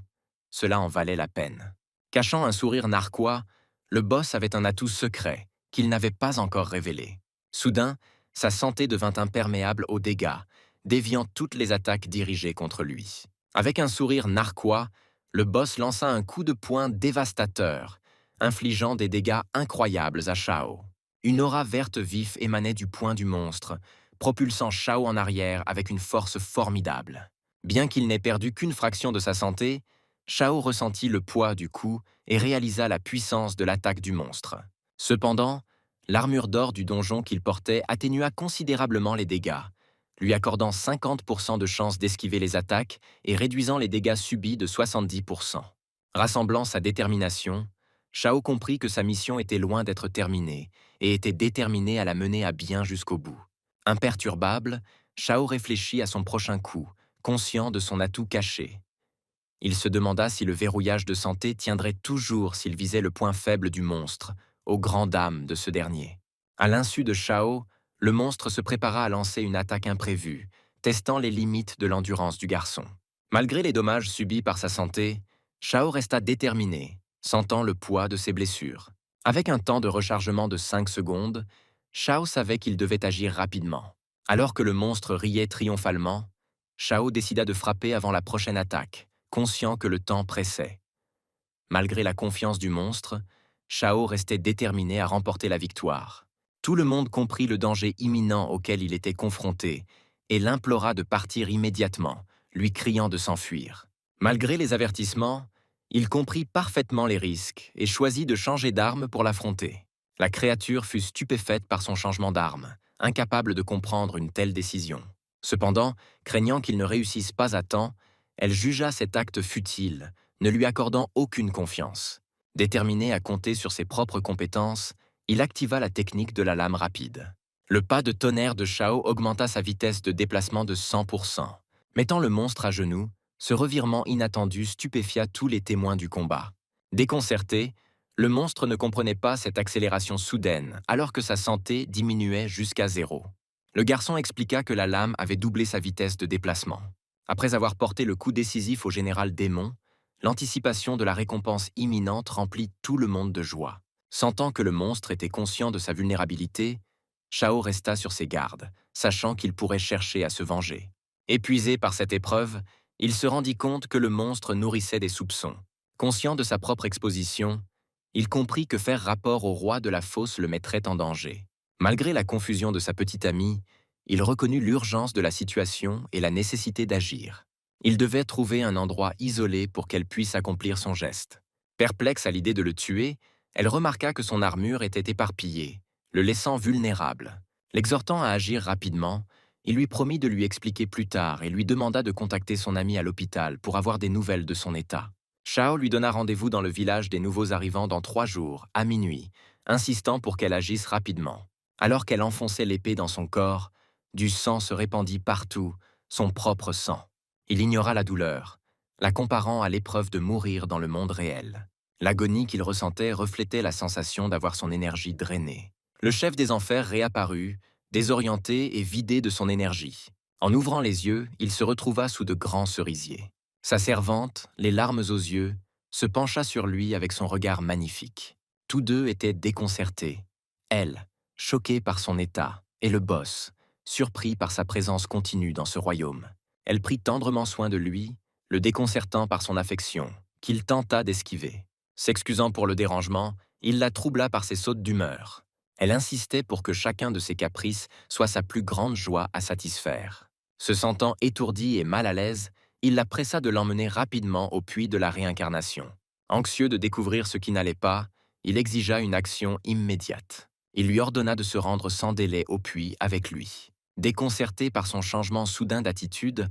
[SPEAKER 1] cela en valait la peine. Cachant un sourire narquois, le boss avait un atout secret qu'il n'avait pas encore révélé. Soudain, sa santé devint imperméable aux dégâts, déviant toutes les attaques dirigées contre lui. Avec un sourire narquois, le boss lança un coup de poing dévastateur, infligeant des dégâts incroyables à Shao. Une aura verte vif émanait du poing du monstre, propulsant Shao en arrière avec une force formidable. Bien qu'il n'ait perdu qu'une fraction de sa santé, Shao ressentit le poids du coup et réalisa la puissance de l'attaque du monstre. Cependant, l'armure d'or du donjon qu'il portait atténua considérablement les dégâts, lui accordant 50% de chance d'esquiver les attaques et réduisant les dégâts subis de 70%. Rassemblant sa détermination, Shao comprit que sa mission était loin d'être terminée et était déterminé à la mener à bien jusqu'au bout. Imperturbable, Shao réfléchit à son prochain coup, conscient de son atout caché. Il se demanda si le verrouillage de santé tiendrait toujours s'il visait le point faible du monstre, aux grandes dames de ce dernier. À l'insu de Shao, le monstre se prépara à lancer une attaque imprévue, testant les limites de l'endurance du garçon. Malgré les dommages subis par sa santé, Shao resta déterminé, sentant le poids de ses blessures. Avec un temps de rechargement de 5 secondes, Shao savait qu'il devait agir rapidement. Alors que le monstre riait triomphalement, Shao décida de frapper avant la prochaine attaque, conscient que le temps pressait. Malgré la confiance du monstre, Shao restait déterminé à remporter la victoire. Tout le monde comprit le danger imminent auquel il était confronté et l'implora de partir immédiatement, lui criant de s'enfuir. Malgré les avertissements, il comprit parfaitement les risques et choisit de changer d'arme pour l'affronter. La créature fut stupéfaite par son changement d'arme, incapable de comprendre une telle décision. Cependant, craignant qu'il ne réussisse pas à temps, elle jugea cet acte futile, ne lui accordant aucune confiance. Déterminé à compter sur ses propres compétences, il activa la technique de la lame rapide. Le pas de tonnerre de Shao augmenta sa vitesse de déplacement de 100%. Mettant le monstre à genoux, ce revirement inattendu stupéfia tous les témoins du combat. Déconcerté, le monstre ne comprenait pas cette accélération soudaine, alors que sa santé diminuait jusqu'à 0. Le garçon expliqua que la lame avait doublé sa vitesse de déplacement. Après avoir porté le coup décisif au général Démon, l'anticipation de la récompense imminente remplit tout le monde de joie. Sentant que le monstre était conscient de sa vulnérabilité, Shao resta sur ses gardes, sachant qu'il pourrait chercher à se venger. Épuisé par cette épreuve, il se rendit compte que le monstre nourrissait des soupçons. Conscient de sa propre exposition, il comprit que faire rapport au roi de la fosse le mettrait en danger. Malgré la confusion de sa petite amie, il reconnut l'urgence de la situation et la nécessité d'agir. Il devait trouver un endroit isolé pour qu'elle puisse accomplir son geste. Perplexe à l'idée de le tuer, elle remarqua que son armure était éparpillée, le laissant vulnérable. L'exhortant à agir rapidement, il lui promit de lui expliquer plus tard et lui demanda de contacter son ami à l'hôpital pour avoir des nouvelles de son état. Shao lui donna rendez-vous dans le village des nouveaux arrivants dans 3 jours, à minuit, insistant pour qu'elle agisse rapidement. Alors qu'elle enfonçait l'épée dans son corps, du sang se répandit partout, son propre sang. Il ignora la douleur, la comparant à l'épreuve de mourir dans le monde réel. L'agonie qu'il ressentait reflétait la sensation d'avoir son énergie drainée. Le chef des enfers réapparut, désorienté et vidé de son énergie. En ouvrant les yeux, il se retrouva sous de grands cerisiers. Sa servante, les larmes aux yeux, se pencha sur lui avec son regard magnifique. Tous deux étaient déconcertés. Elle, choquée par son état, et le boss, surpris par sa présence continue dans ce royaume. Elle prit tendrement soin de lui, le déconcertant par son affection, qu'il tenta d'esquiver. S'excusant pour le dérangement, il la troubla par ses sautes d'humeur. Elle insistait pour que chacun de ses caprices soit sa plus grande joie à satisfaire. Se sentant étourdie et mal à l'aise, il la pressa de l'emmener rapidement au puits de la réincarnation. Anxieux de découvrir ce qui n'allait pas, il exigea une action immédiate. Il lui ordonna de se rendre sans délai au puits avec lui. Déconcertée par son changement soudain d'attitude,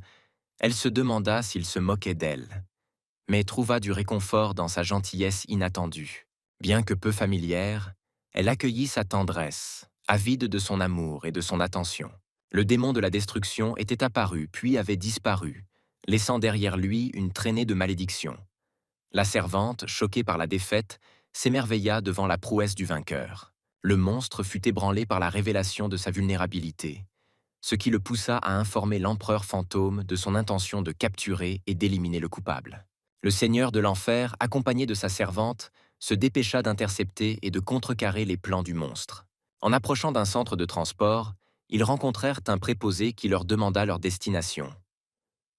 [SPEAKER 1] elle se demanda s'il se moquait d'elle, mais trouva du réconfort dans sa gentillesse inattendue. Bien que peu familière, elle accueillit sa tendresse, avide de son amour et de son attention. Le démon de la destruction était apparu puis avait disparu, laissant derrière lui une traînée de malédiction. La servante, choquée par la défaite, s'émerveilla devant la prouesse du vainqueur. Le monstre fut ébranlé par la révélation de sa vulnérabilité, ce qui le poussa à informer l'empereur fantôme de son intention de capturer et d'éliminer le coupable. Le seigneur de l'enfer, accompagné de sa servante, se dépêcha d'intercepter et de contrecarrer les plans du monstre. En approchant d'un centre de transport, ils rencontrèrent un préposé qui leur demanda leur destination.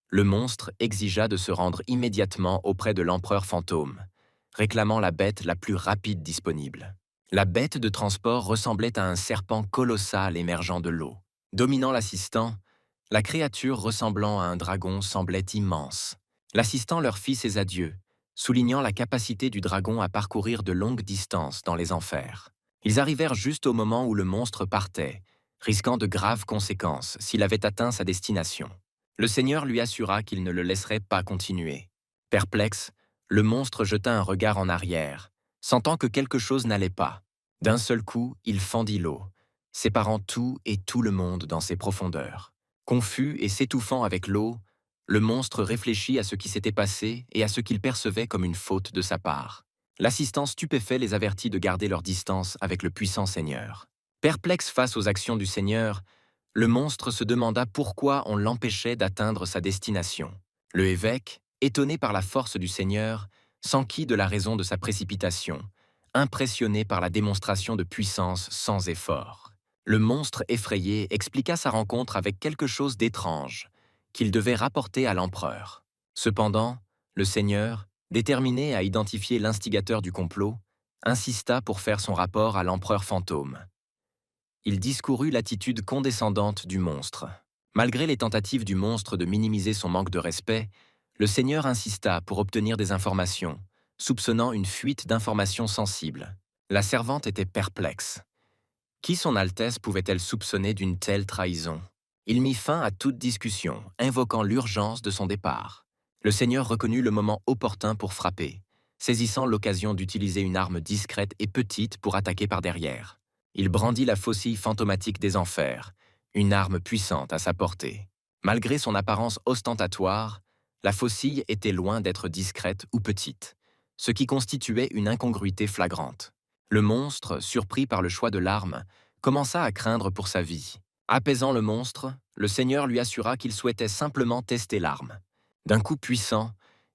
[SPEAKER 1] Le monstre exigea de se rendre immédiatement auprès de l'empereur fantôme, réclamant la bête la plus rapide disponible. La bête de transport ressemblait à un serpent colossal émergeant de l'eau. Dominant l'assistant, la créature ressemblant à un dragon semblait immense. L'assistant leur fit ses adieux, soulignant la capacité du dragon à parcourir de longues distances dans les enfers. Ils arrivèrent juste au moment où le monstre partait, risquant de graves conséquences s'il avait atteint sa destination. Le seigneur lui assura qu'il ne le laisserait pas continuer. Perplexe, le monstre jeta un regard en arrière, sentant que quelque chose n'allait pas. D'un seul coup, il fendit l'eau, séparant tout et tout le monde dans ses profondeurs. Confus et s'étouffant avec l'eau, le monstre réfléchit à ce qui s'était passé et à ce qu'il percevait comme une faute de sa part. L'assistant stupéfait les avertit de garder leur distance avec le puissant seigneur. Perplexe face aux actions du seigneur, le monstre se demanda pourquoi on l'empêchait d'atteindre sa destination. Le évêque, étonné par la force du seigneur, s'enquit de la raison de sa précipitation, impressionné par la démonstration de puissance sans effort. Le monstre effrayé expliqua sa rencontre avec quelque chose d'étrange, qu'il devait rapporter à l'empereur. Cependant, le seigneur, déterminé à identifier l'instigateur du complot, insista pour faire son rapport à l'empereur fantôme. Il discourut l'attitude condescendante du monstre. Malgré les tentatives du monstre de minimiser son manque de respect, le seigneur insista pour obtenir des informations, soupçonnant une fuite d'informations sensibles. La servante était perplexe. Qui son Altesse pouvait-elle soupçonner d'une telle trahison? Il mit fin à toute discussion, invoquant l'urgence de son départ. Le seigneur reconnut le moment opportun pour frapper, saisissant l'occasion d'utiliser une arme discrète et petite pour attaquer par derrière. Il brandit la faucille fantomatique des enfers, une arme puissante à sa portée. Malgré son apparence ostentatoire, la faucille était loin d'être discrète ou petite, ce qui constituait une incongruité flagrante. Le monstre, surpris par le choix de l'arme, commença à craindre pour sa vie. Apaisant le monstre, le seigneur lui assura qu'il souhaitait simplement tester l'arme. D'un coup puissant,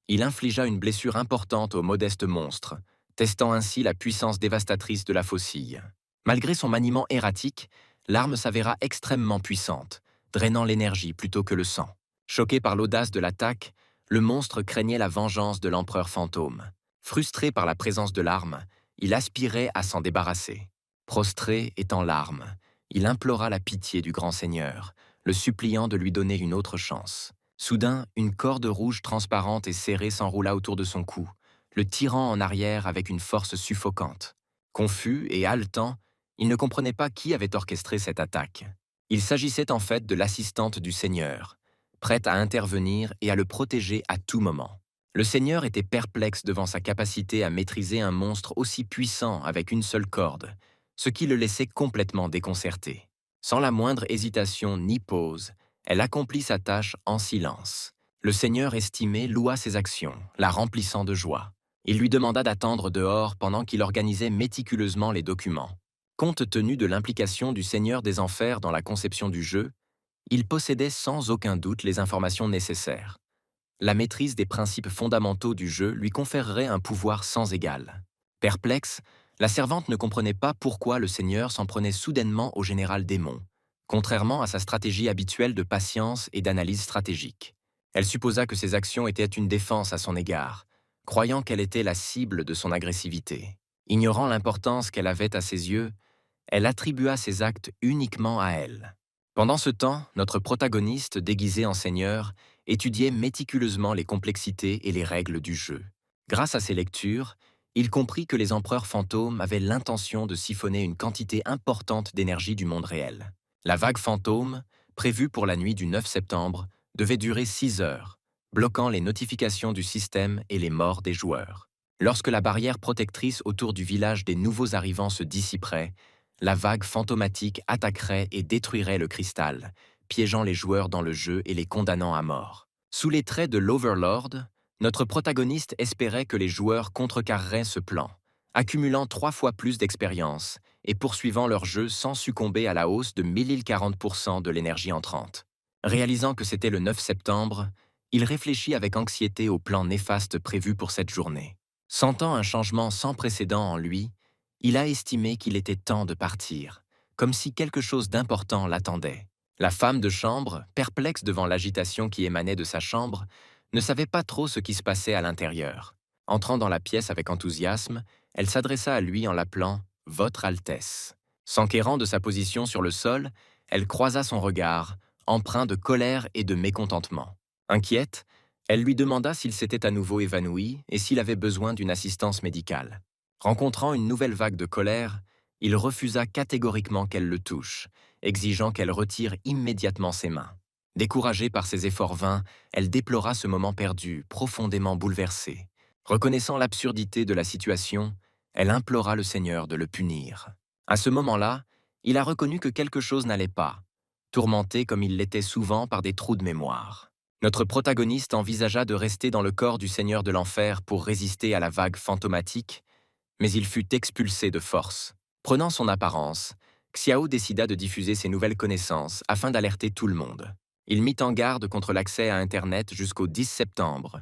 [SPEAKER 1] il infligea une blessure importante au modeste monstre, testant ainsi la puissance dévastatrice de la faucille. Malgré son maniement erratique, l'arme s'avéra extrêmement puissante, drainant l'énergie plutôt que le sang. Choqué par l'audace de l'attaque, le monstre craignait la vengeance de l'empereur fantôme. Frustré par la présence de l'arme, il aspirait à s'en débarrasser. Prostré et en larmes, il implora la pitié du grand seigneur, le suppliant de lui donner une autre chance. Soudain, une corde rouge transparente et serrée s'enroula autour de son cou, le tirant en arrière avec une force suffocante. Confus et haletant, il ne comprenait pas qui avait orchestré cette attaque. Il s'agissait en fait de l'assistante du seigneur, prête à intervenir et à le protéger à tout moment. Le seigneur était perplexe devant sa capacité à maîtriser un monstre aussi puissant avec une seule corde, ce qui le laissait complètement déconcerté. Sans la moindre hésitation ni pause, elle accomplit sa tâche en silence. Le seigneur estimé loua ses actions, la remplissant de joie. Il lui demanda d'attendre dehors pendant qu'il organisait méticuleusement les documents. Compte tenu de l'implication du Seigneur des Enfers dans la conception du jeu, il possédait sans aucun doute les informations nécessaires. La maîtrise des principes fondamentaux du jeu lui conférerait un pouvoir sans égal. Perplexe, la servante ne comprenait pas pourquoi le Seigneur s'en prenait soudainement au général démon, contrairement à sa stratégie habituelle de patience et d'analyse stratégique. Elle supposa que ses actions étaient une défense à son égard, croyant qu'elle était la cible de son agressivité. Ignorant l'importance qu'elle avait à ses yeux, elle attribua ses actes uniquement à elle. Pendant ce temps, notre protagoniste, déguisé en seigneur, étudiait méticuleusement les complexités et les règles du jeu. Grâce à ses lectures, il comprit que les empereurs fantômes avaient l'intention de siphonner une quantité importante d'énergie du monde réel. La vague fantôme, prévue pour la nuit du 9 septembre, devait durer 6 heures, bloquant les notifications du système et les morts des joueurs. Lorsque la barrière protectrice autour du village des nouveaux arrivants se dissiperait, la vague fantomatique attaquerait et détruirait le cristal, piégeant les joueurs dans le jeu et les condamnant à mort. Sous les traits de l'Overlord, notre protagoniste espérait que les joueurs contrecarreraient ce plan, accumulant 3 fois plus d'expérience et poursuivant leur jeu sans succomber à la hausse de 1040% de l'énergie entrante. Réalisant que c'était le 9 septembre, il réfléchit avec anxiété au plan néfaste prévu pour cette journée. Sentant un changement sans précédent en lui, il a estimé qu'il était temps de partir, comme si quelque chose d'important l'attendait. La femme de chambre, perplexe devant l'agitation qui émanait de sa chambre, ne savait pas trop ce qui se passait à l'intérieur. Entrant dans la pièce avec enthousiasme, elle s'adressa à lui en l'appelant « Votre Altesse ». S'enquérant de sa position sur le sol, elle croisa son regard, empreint de colère et de mécontentement. Inquiète, elle lui demanda s'il s'était à nouveau évanoui et s'il avait besoin d'une assistance médicale. Rencontrant une nouvelle vague de colère, il refusa catégoriquement qu'elle le touche, exigeant qu'elle retire immédiatement ses mains. Découragée par ses efforts vains, elle déplora ce moment perdu, profondément bouleversée. Reconnaissant l'absurdité de la situation, elle implora le Seigneur de le punir. À ce moment-là, il a reconnu que quelque chose n'allait pas, tourmenté comme il l'était souvent par des trous de mémoire. Notre protagoniste envisagea de rester dans le corps du Seigneur de l'Enfer pour résister à la vague fantomatique, mais il fut expulsé de force. Prenant son apparence, Xiao décida de diffuser ses nouvelles connaissances afin d'alerter tout le monde. Il mit en garde contre l'accès à Internet jusqu'au 10 septembre,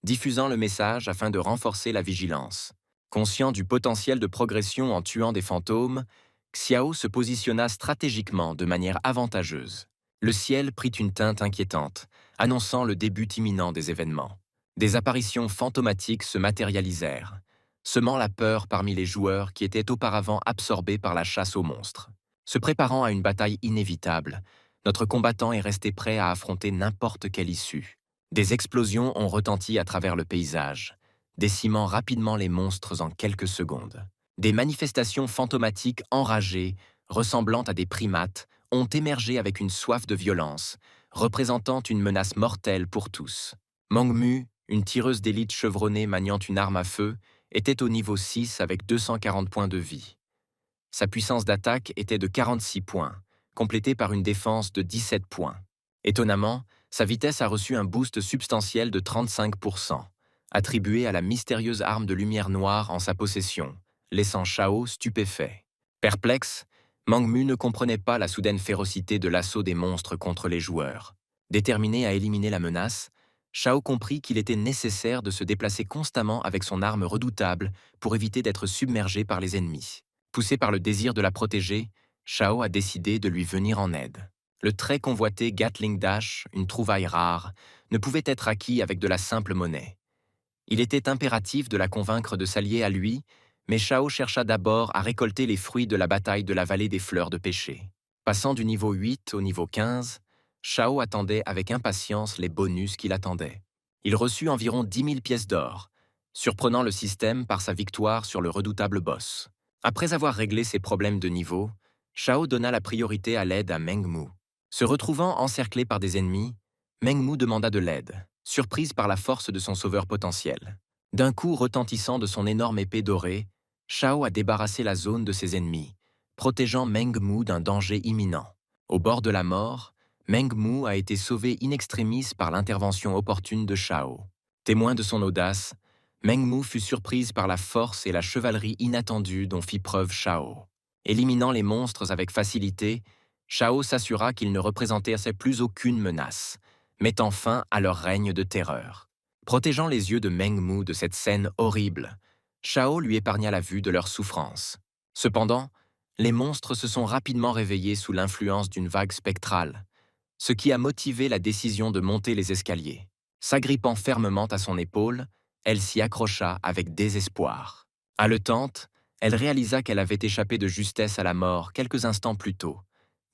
[SPEAKER 1] diffusant le message afin de renforcer la vigilance. Conscient du potentiel de progression en tuant des fantômes, Xiao se positionna stratégiquement de manière avantageuse. Le ciel prit une teinte inquiétante, annonçant le début imminent des événements. Des apparitions fantomatiques se matérialisèrent, semant la peur parmi les joueurs qui étaient auparavant absorbés par la chasse aux monstres. Se préparant à une bataille inévitable, notre combattant est resté prêt à affronter n'importe quelle issue. Des explosions ont retenti à travers le paysage, décimant rapidement les monstres en quelques secondes. Des manifestations fantomatiques enragées, ressemblant à des primates, ont émergé avec une soif de violence, représentant une menace mortelle pour tous. Mangmu, une tireuse d'élite chevronnée maniant une arme à feu, était au niveau 6 avec 240 points de vie. Sa puissance d'attaque était de 46 points, complétée par une défense de 17 points. Étonnamment, sa vitesse a reçu un boost substantiel de 35%, attribué à la mystérieuse arme de lumière noire en sa possession, laissant Shao stupéfait. Perplexe, Mangmu ne comprenait pas la soudaine férocité de l'assaut des monstres contre les joueurs. Déterminé à éliminer la menace, Shao comprit qu'il était nécessaire de se déplacer constamment avec son arme redoutable pour éviter d'être submergé par les ennemis. Poussé par le désir de la protéger, Shao a décidé de lui venir en aide. Le très convoité Gatling Dash, une trouvaille rare, ne pouvait être acquis avec de la simple monnaie. Il était impératif de la convaincre de s'allier à lui, mais Shao chercha d'abord à récolter les fruits de la bataille de la vallée des fleurs de péché. Passant du niveau 8 au niveau 15, Shao attendait avec impatience les bonus qui l'attendaient. Il reçut environ 10 000 pièces d'or, surprenant le système par sa victoire sur le redoutable boss. Après avoir réglé ses problèmes de niveau, Shao donna la priorité à l'aide à Mengmu. Se retrouvant encerclé par des ennemis, Mengmu demanda de l'aide. surprise par la force de son sauveur potentiel. D'un coup retentissant de son énorme épée dorée, Shao a débarrassé la zone de ses ennemis, protégeant Meng Mu d'un danger imminent. Au bord de la mort, Meng Mu a été sauvé in extremis par l'intervention opportune de Shao. Témoin de son audace, Meng Mu fut surprise par la force et la chevalerie inattendue dont fit preuve Shao. Éliminant les monstres avec facilité, Shao s'assura qu'ils ne représentaient plus aucune menace, mettant fin à leur règne de terreur. Protégeant les yeux de Meng Mu de cette scène horrible, Shao lui épargna la vue de leur souffrance. Cependant, les monstres se sont rapidement réveillés sous l'influence d'une vague spectrale, ce qui a motivé la décision de monter les escaliers. S'agrippant fermement à son épaule, elle s'y accrocha avec désespoir. Haletante, elle réalisa qu'elle avait échappé de justesse à la mort quelques instants plus tôt,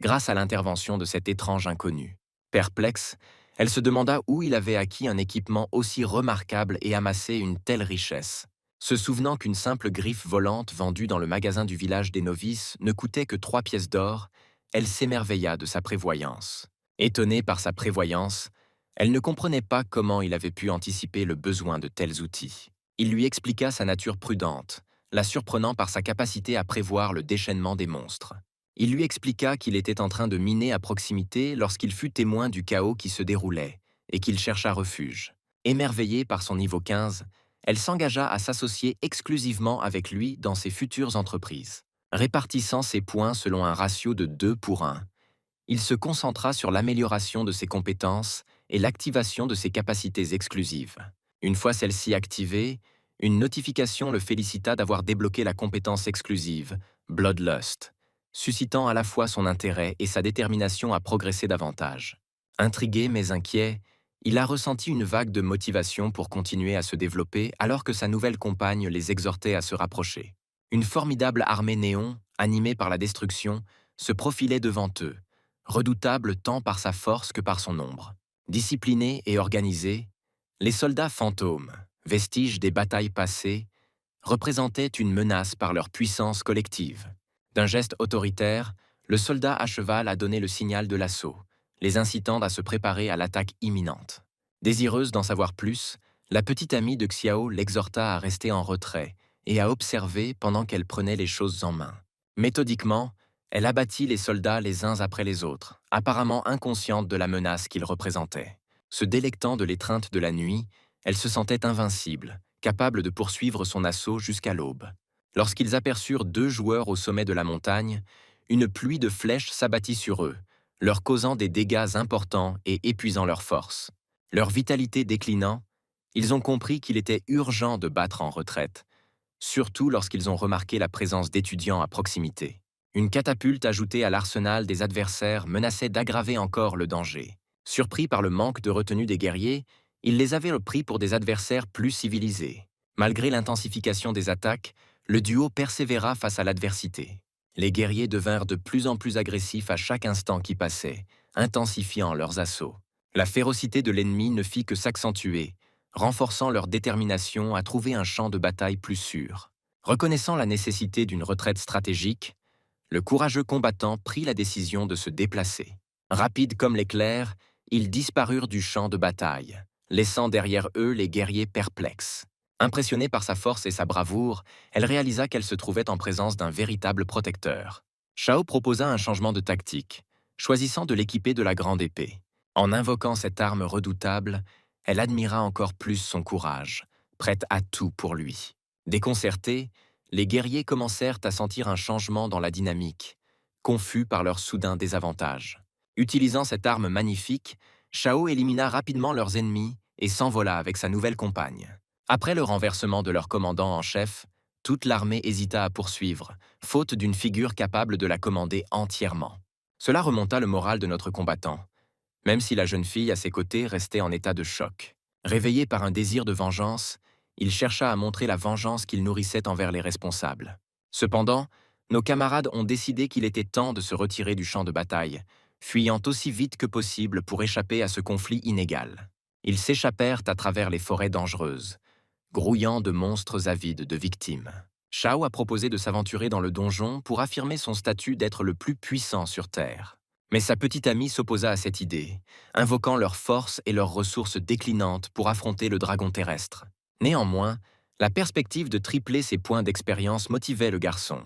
[SPEAKER 1] grâce à l'intervention de cet étrange inconnu. Perplexe, elle se demanda où il avait acquis un équipement aussi remarquable et amassé une telle richesse. Se souvenant qu'une simple griffe volante vendue dans le magasin du village des novices ne coûtait que 3 pièces d'or, elle s'émerveilla de sa prévoyance. Étonnée par sa prévoyance, elle ne comprenait pas comment il avait pu anticiper le besoin de tels outils. Il lui expliqua sa nature prudente, la surprenant par sa capacité à prévoir le déchaînement des monstres. Il lui expliqua qu'il était en train de miner à proximité lorsqu'il fut témoin du chaos qui se déroulait et qu'il chercha refuge. Émerveillée par son niveau 15, elle s'engagea à s'associer exclusivement avec lui dans ses futures entreprises. Répartissant ses points selon un ratio de 2 pour 1, il se concentra sur l'amélioration de ses compétences et l'activation de ses capacités exclusives. Une fois celle-ci activée, une notification le félicita d'avoir débloqué la compétence exclusive, Bloodlust, suscitant à la fois son intérêt et sa détermination à progresser davantage. Intrigué mais inquiet, il a ressenti une vague de motivation pour continuer à se développer alors que sa nouvelle compagne les exhortait à se rapprocher. Une formidable armée néon, animée par la destruction, se profilait devant eux, redoutable tant par sa force que par son nombre. Disciplinés et organisés, les soldats fantômes, vestiges des batailles passées, représentaient une menace par leur puissance collective. D'un geste autoritaire, le soldat à cheval a donné le signal de l'assaut, les incitant à se préparer à l'attaque imminente. Désireuse d'en savoir plus, la petite amie de Xiao l'exhorta à rester en retrait et à observer pendant qu'elle prenait les choses en main. Méthodiquement, elle abattit les soldats les uns après les autres, apparemment inconsciente de la menace qu'ils représentaient. Se délectant de l'étreinte de la nuit, elle se sentait invincible, capable de poursuivre son assaut jusqu'à l'aube. Lorsqu'ils aperçurent 2 joueurs au sommet de la montagne, une pluie de flèches s'abattit sur eux, leur causant des dégâts importants et épuisant leur force. Leur vitalité déclinant, ils ont compris qu'il était urgent de battre en retraite, surtout lorsqu'ils ont remarqué la présence d'étudiants à proximité. Une catapulte ajoutée à l'arsenal des adversaires menaçait d'aggraver encore le danger. Surpris par le manque de retenue des guerriers, ils les avaient pris pour des adversaires plus civilisés. Malgré l'intensification des attaques, le duo persévéra face à l'adversité. Les guerriers devinrent de plus en plus agressifs à chaque instant qui passait, intensifiant leurs assauts. La férocité de l'ennemi ne fit que s'accentuer, renforçant leur détermination à trouver un champ de bataille plus sûr. Reconnaissant la nécessité d'une retraite stratégique, le courageux combattant prit la décision de se déplacer. Rapides comme l'éclair, ils disparurent du champ de bataille, laissant derrière eux les guerriers perplexes. Impressionnée par sa force et sa bravoure, elle réalisa qu'elle se trouvait en présence d'un véritable protecteur. Shao proposa un changement de tactique, choisissant de l'équiper de la grande épée. En invoquant cette arme redoutable, elle admira encore plus son courage, prête à tout pour lui. Déconcertés, les guerriers commencèrent à sentir un changement dans la dynamique, confus par leur soudain désavantage. Utilisant cette arme magnifique, Shao élimina rapidement leurs ennemis et s'envola avec sa nouvelle compagne. Après le renversement de leur commandant en chef, toute l'armée hésita à poursuivre, faute d'une figure capable de la commander entièrement. Cela remonta le moral de notre combattant, même si la jeune fille à ses côtés restait en état de choc. Réveillé par un désir de vengeance, il chercha à montrer la vengeance qu'il nourrissait envers les responsables. Cependant, nos camarades ont décidé qu'il était temps de se retirer du champ de bataille, fuyant aussi vite que possible pour échapper à ce conflit inégal. Ils s'échappèrent à travers les forêts dangereuses, grouillant de monstres avides de victimes. Shao a proposé de s'aventurer dans le donjon pour affirmer son statut d'être le plus puissant sur Terre. Mais sa petite amie s'opposa à cette idée, invoquant leurs forces et leurs ressources déclinantes pour affronter le dragon terrestre. Néanmoins, la perspective de tripler ses points d'expérience motivait le garçon,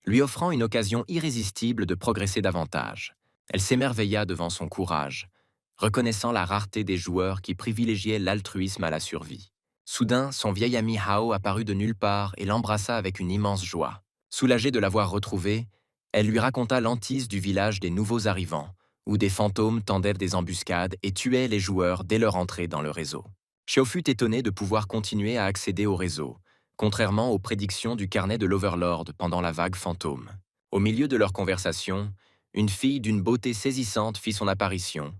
[SPEAKER 1] lui offrant une occasion irrésistible de progresser davantage. Elle s'émerveilla devant son courage, reconnaissant la rareté des joueurs qui privilégiaient l'altruisme à la survie. Soudain, son vieil ami Hao apparut de nulle part et l'embrassa avec une immense joie. Soulagée de l'avoir retrouvé, elle lui raconta l'hantise du village des nouveaux arrivants, où des fantômes tendaient des embuscades et tuaient les joueurs dès leur entrée dans le réseau. Xiao fut étonné de pouvoir continuer à accéder au réseau, contrairement aux prédictions du carnet de l'Overlord pendant la vague fantôme. Au milieu de leur conversation, une fille d'une beauté saisissante fit son apparition,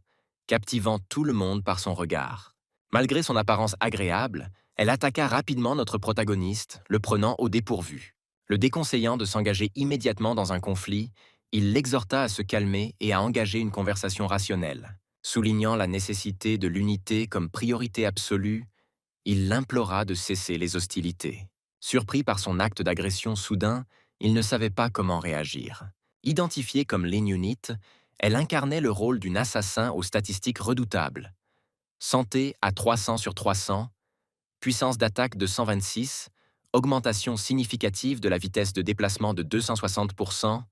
[SPEAKER 1] captivant tout le monde par son regard. Malgré son apparence agréable, elle attaqua rapidement notre protagoniste, le prenant au dépourvu. Le déconseillant de s'engager immédiatement dans un conflit, il l'exhorta à se calmer et à engager une conversation rationnelle. Soulignant la nécessité de l'unité comme priorité absolue, il l'implora de cesser les hostilités. Surpris par son acte d'agression soudain, il ne savait pas comment réagir. Identifiée comme l'Ignunite, elle incarnait le rôle d'une assassin aux statistiques redoutables. Santé à 300 sur 300, puissance d'attaque de 126, augmentation significative de la vitesse de déplacement de 260%,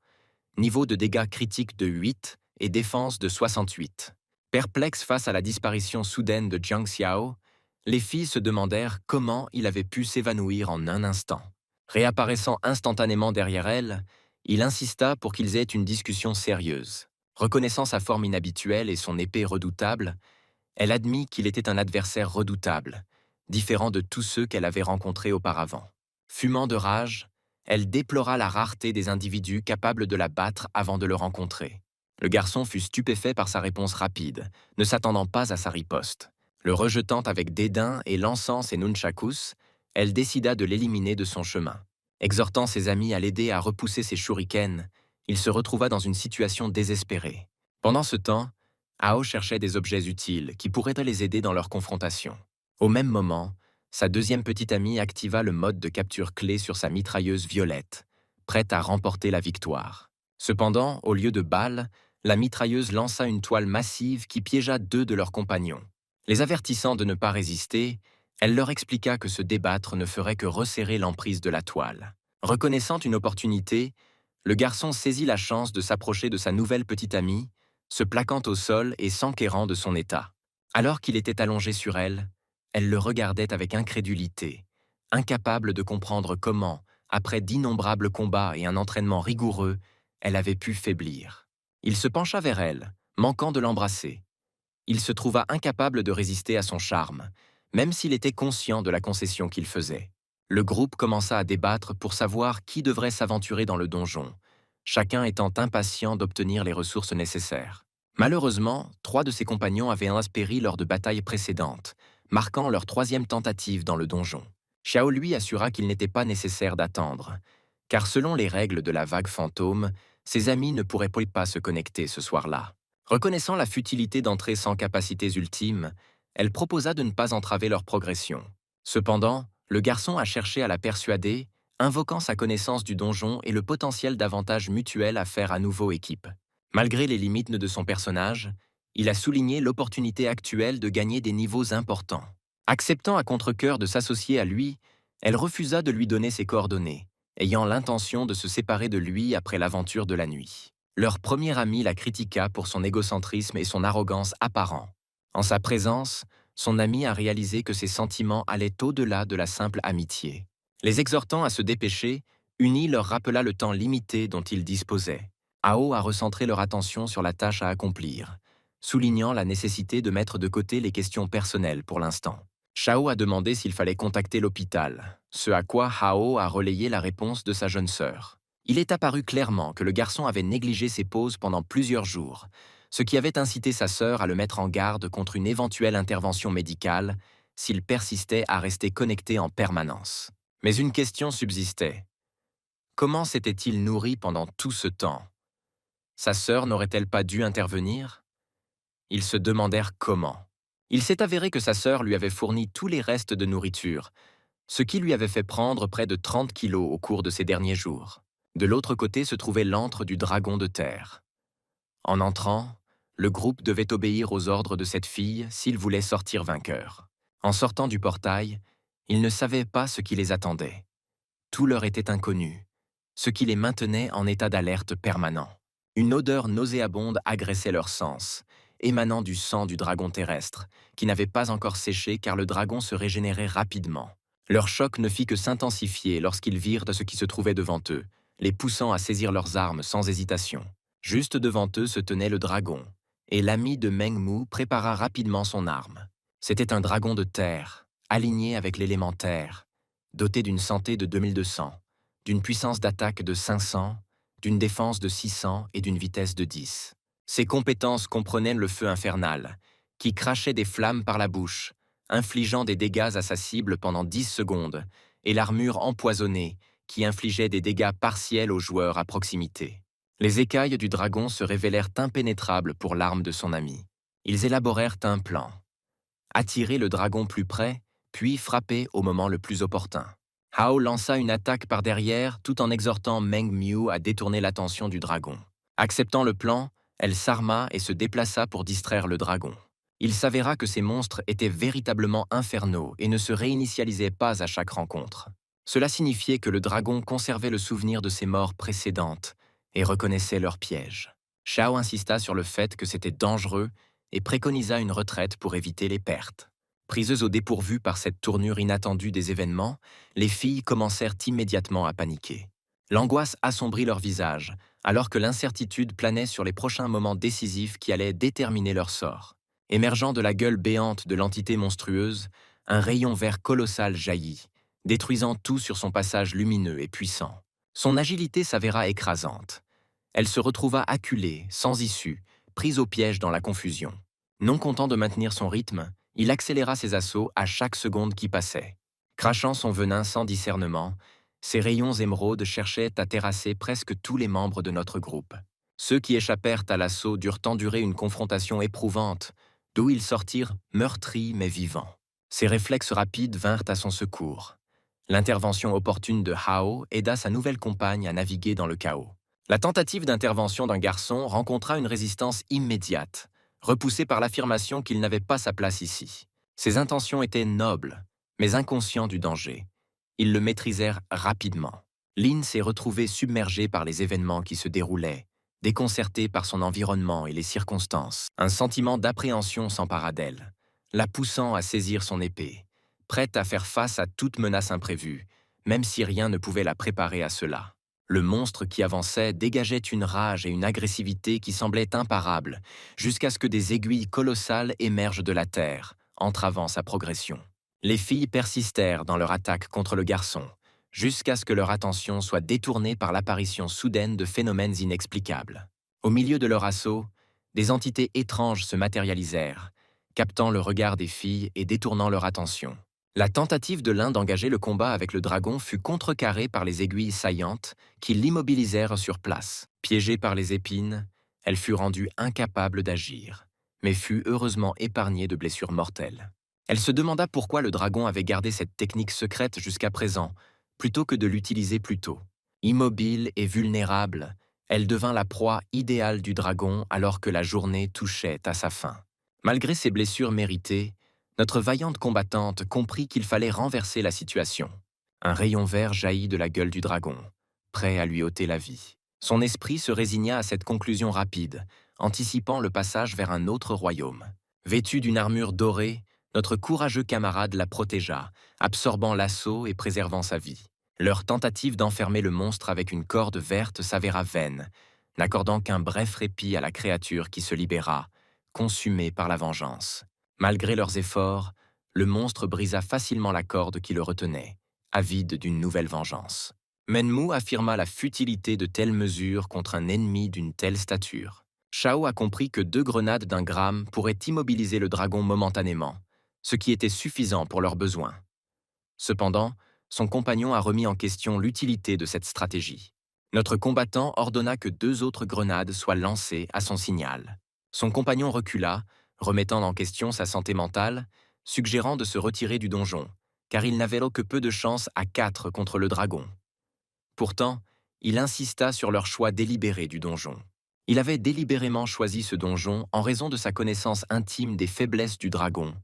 [SPEAKER 1] niveau de dégâts critiques de 8 et défense de 68. Perplexes face à la disparition soudaine de Jiang Xiao, les filles se demandèrent comment il avait pu s'évanouir en un instant. Réapparaissant instantanément derrière elle, il insista pour qu'ils aient une discussion sérieuse. Reconnaissant sa forme inhabituelle et son épée redoutable, elle admit qu'il était un adversaire redoutable, différent de tous ceux qu'elle avait rencontrés auparavant. Fumant de rage, elle déplora la rareté des individus capables de la battre avant de le rencontrer. Le garçon fut stupéfait par sa réponse rapide, ne s'attendant pas à sa riposte. Le rejetant avec dédain et lançant ses nunchakus, elle décida de l'éliminer de son chemin. Exhortant ses amis à l'aider à repousser ses shurikens, il se retrouva dans une situation désespérée. Pendant ce temps, Ao cherchait des objets utiles qui pourraient les aider dans leur confrontation. Au même moment, sa deuxième petite amie activa le mode de capture clé sur sa mitrailleuse violette, prête à remporter la victoire. Cependant, au lieu de balles, la mitrailleuse lança une toile massive qui piégea deux de leurs compagnons. Les avertissant de ne pas résister, elle leur expliqua que se débattre ne ferait que resserrer l'emprise de la toile. Reconnaissant une opportunité, le garçon saisit la chance de s'approcher de sa nouvelle petite amie, se plaquant au sol et s'enquérant de son état. Alors qu'il était allongé sur elle, elle le regardait avec incrédulité, incapable de comprendre comment, après d'innombrables combats et un entraînement rigoureux, elle avait pu faiblir. Il se pencha vers elle, manquant de l'embrasser. Il se trouva incapable de résister à son charme, même s'il était conscient de la concession qu'il faisait. Le groupe commença à débattre pour savoir qui devrait s'aventurer dans le donjon, chacun étant impatient d'obtenir les ressources nécessaires. Malheureusement, 3 de ses compagnons avaient péri lors de batailles précédentes, marquant leur 3e tentative dans le donjon. Xiao lui assura qu'il n'était pas nécessaire d'attendre, car selon les règles de la vague fantôme, ses amis ne pourraient pas se connecter ce soir-là. Reconnaissant la futilité d'entrer sans capacités ultimes, elle proposa de ne pas entraver leur progression. Cependant, le garçon a cherché à la persuader, invoquant sa connaissance du donjon et le potentiel d'avantages mutuels à faire à nouveau équipe. Malgré les limites de son personnage, il a souligné l'opportunité actuelle de gagner des niveaux importants. Acceptant à contre-cœur de s'associer à lui, elle refusa de lui donner ses coordonnées, ayant l'intention de se séparer de lui après l'aventure de la nuit. Leur premier ami la critiqua pour son égocentrisme et son arrogance apparent. En sa présence, son ami a réalisé que ses sentiments allaient au-delà de la simple amitié. Les exhortant à se dépêcher, Uni leur rappela le temps limité dont ils disposaient. Ao a recentré leur attention sur la tâche à accomplir, soulignant la nécessité de mettre de côté les questions personnelles pour l'instant. Shao a demandé s'il fallait contacter l'hôpital, ce à quoi Hao a relayé la réponse de sa jeune sœur. Il est apparu clairement que le garçon avait négligé ses pauses pendant plusieurs jours, ce qui avait incité sa sœur à le mettre en garde contre une éventuelle intervention médicale s'il persistait à rester connecté en permanence. Mais une question subsistait. Comment s'était-il nourri pendant tout ce temps? Sa sœur n'aurait-elle pas dû intervenir? Ils se demandèrent comment. Il s'est avéré que sa sœur lui avait fourni tous les restes de nourriture, ce qui lui avait fait prendre près de 30 kilos au cours de ces derniers jours. De l'autre côté se trouvait l'antre du dragon de terre. En entrant, le groupe devait obéir aux ordres de cette fille s'il voulait sortir vainqueur. En sortant du portail, ils ne savaient pas ce qui les attendait. Tout leur était inconnu, ce qui les maintenait en état d'alerte permanent. Une odeur nauséabonde agressait leurs sens, émanant du sang du dragon terrestre, qui n'avait pas encore séché car le dragon se régénérait rapidement. Leur choc ne fit que s'intensifier lorsqu'ils virent ce qui se trouvait devant eux, les poussant à saisir leurs armes sans hésitation. Juste devant eux se tenait le dragon, et l'ami de Meng Mu prépara rapidement son arme. C'était un dragon de terre, aligné avec l'élémentaire, doté d'une santé de 2200, d'une puissance d'attaque de 500, d'une défense de 600 et d'une vitesse de 10. Ses compétences comprenaient le feu infernal, qui crachait des flammes par la bouche, infligeant des dégâts à sa cible pendant 10 secondes, et l'armure empoisonnée, qui infligeait des dégâts partiels aux joueurs à proximité. Les écailles du dragon se révélèrent impénétrables pour l'arme de son ami. Ils élaborèrent un plan. Attirer le dragon plus près, puis frapper au moment le plus opportun. Hao lança une attaque par derrière tout en exhortant Meng Mu à détourner l'attention du dragon. Acceptant le plan, elle s'arma et se déplaça pour distraire le dragon. Il s'avéra que ces monstres étaient véritablement infernaux et ne se réinitialisaient pas à chaque rencontre. Cela signifiait que le dragon conservait le souvenir de ses morts précédentes et reconnaissait leurs pièges. Shao insista sur le fait que c'était dangereux et préconisa une retraite pour éviter les pertes. Prises au dépourvu par cette tournure inattendue des événements, les filles commencèrent immédiatement à paniquer. L'angoisse assombrit leur visage, alors que l'incertitude planait sur les prochains moments décisifs qui allaient déterminer leur sort. Émergeant de la gueule béante de l'entité monstrueuse, un rayon vert colossal jaillit, détruisant tout sur son passage lumineux et puissant. Son agilité s'avéra écrasante. Elle se retrouva acculée, sans issue, prise au piège dans la confusion. Non content de maintenir son rythme, il accéléra ses assauts à chaque seconde qui passait. Crachant son venin sans discernement, ses rayons émeraudes cherchaient à terrasser presque tous les membres de notre groupe. Ceux qui échappèrent à l'assaut durent endurer une confrontation éprouvante, d'où ils sortirent meurtris mais vivants. Ses réflexes rapides vinrent à son secours. L'intervention opportune de Hao aida sa nouvelle compagne à naviguer dans le chaos. La tentative d'intervention d'un garçon rencontra une résistance immédiate, repoussé par l'affirmation qu'il n'avait pas sa place ici. Ses intentions étaient nobles, mais inconscient du danger. Ils le maîtrisèrent rapidement. Lin s'est retrouvée submergée par les événements qui se déroulaient, déconcertée par son environnement et les circonstances. Un sentiment d'appréhension s'empara d'elle, la poussant à saisir son épée, prête à faire face à toute menace imprévue, même si rien ne pouvait la préparer à cela. Le monstre qui avançait dégageait une rage et une agressivité qui semblaient imparables, jusqu'à ce que des aiguilles colossales émergent de la terre, entravant sa progression. Les filles persistèrent dans leur attaque contre le garçon, jusqu'à ce que leur attention soit détournée par l'apparition soudaine de phénomènes inexplicables. Au milieu de leur assaut, des entités étranges se matérialisèrent, captant le regard des filles et détournant leur attention. La tentative de l'un d'engager le combat avec le dragon fut contrecarrée par les aiguilles saillantes qui l'immobilisèrent sur place. Piégée par les épines, elle fut rendue incapable d'agir, mais fut heureusement épargnée de blessures mortelles. Elle se demanda pourquoi le dragon avait gardé cette technique secrète jusqu'à présent, plutôt que de l'utiliser plus tôt. Immobile et vulnérable, elle devint la proie idéale du dragon alors que la journée touchait à sa fin. Malgré ses blessures méritées, notre vaillante combattante comprit qu'il fallait renverser la situation. Un rayon vert jaillit de la gueule du dragon, prêt à lui ôter la vie. Son esprit se résigna à cette conclusion rapide, anticipant le passage vers un autre royaume. Vêtue d'une armure dorée, notre courageux camarade la protégea, absorbant l'assaut et préservant sa vie. Leur tentative d'enfermer le monstre avec une corde verte s'avéra vaine, n'accordant qu'un bref répit à la créature qui se libéra, consumée par la vengeance. Malgré leurs efforts, le monstre brisa facilement la corde qui le retenait, avide d'une nouvelle vengeance. Menmu affirma la futilité de telles mesures contre un ennemi d'une telle stature. Shao a compris que 2 grenades d'un gramme pourraient immobiliser le dragon momentanément, ce qui était suffisant pour leurs besoins. Cependant, son compagnon a remis en question l'utilité de cette stratégie. Notre combattant ordonna que 2 autres grenades soient lancées à son signal. Son compagnon recula, remettant en question sa santé mentale, suggérant de se retirer du donjon, car il n'avait que peu de chance à 4 contre le dragon. Pourtant, il insista sur leur choix délibéré du donjon. Il avait délibérément choisi ce donjon en raison de sa connaissance intime des faiblesses du dragon,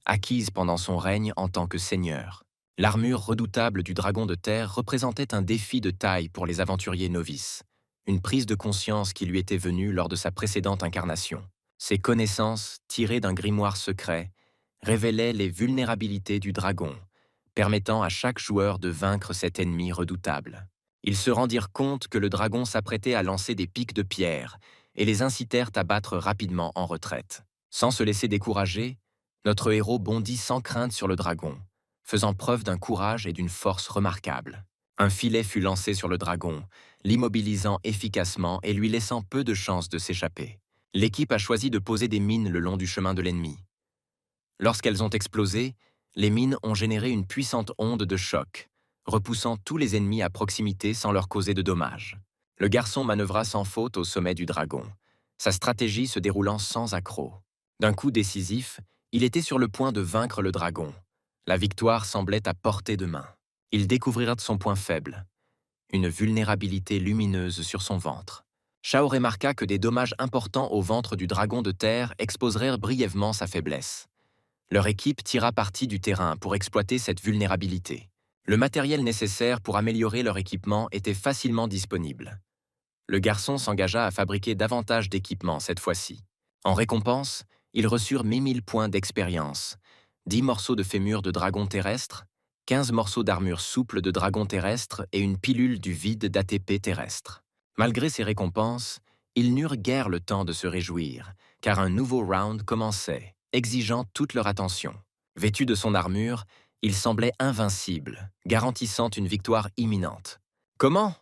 [SPEAKER 1] acquise pendant son règne en tant que seigneur. L'armure redoutable du dragon de terre représentait un défi de taille pour les aventuriers novices, une prise de conscience qui lui était venue lors de sa précédente incarnation. Ses connaissances, tirées d'un grimoire secret, révélaient les vulnérabilités du dragon, permettant à chaque joueur de vaincre cet ennemi redoutable. Ils se rendirent compte que le dragon s'apprêtait à lancer des pics de pierre et les incitèrent à battre rapidement en retraite. Sans se laisser décourager, notre héros bondit sans crainte sur le dragon, faisant preuve d'un courage et d'une force remarquables. Un filet fut lancé sur le dragon, l'immobilisant efficacement et lui laissant peu de chances de s'échapper. L'équipe a choisi de poser des mines le long du chemin de l'ennemi. Lorsqu'elles ont explosé, les mines ont généré une puissante onde de choc, repoussant tous les ennemis à proximité sans leur causer de dommages. Le garçon manœuvra sans faute au sommet du dragon, sa stratégie se déroulant sans accroc. D'un coup décisif, il était sur le point de vaincre le dragon. La victoire semblait à portée de main. Il découvrira son point faible, une vulnérabilité lumineuse sur son ventre. Shao remarqua que des dommages importants au ventre du dragon de terre exposèrent brièvement sa faiblesse. Leur équipe tira parti du terrain pour exploiter cette vulnérabilité. Le matériel nécessaire pour améliorer leur équipement était facilement disponible. Le garçon s'engagea à fabriquer davantage d'équipements cette fois-ci. En récompense, ils reçurent 1000 points d'expérience, 10 morceaux de fémur de dragon terrestre, 15 morceaux d'armure souple de dragon terrestre et une pilule du vide d'ATP terrestre. Malgré ces récompenses, ils n'eurent guère le temps de se réjouir, car un nouveau round commençait, exigeant toute leur attention. Vêtu de son armure, il semblait invincible, garantissant une victoire imminente. Comment ?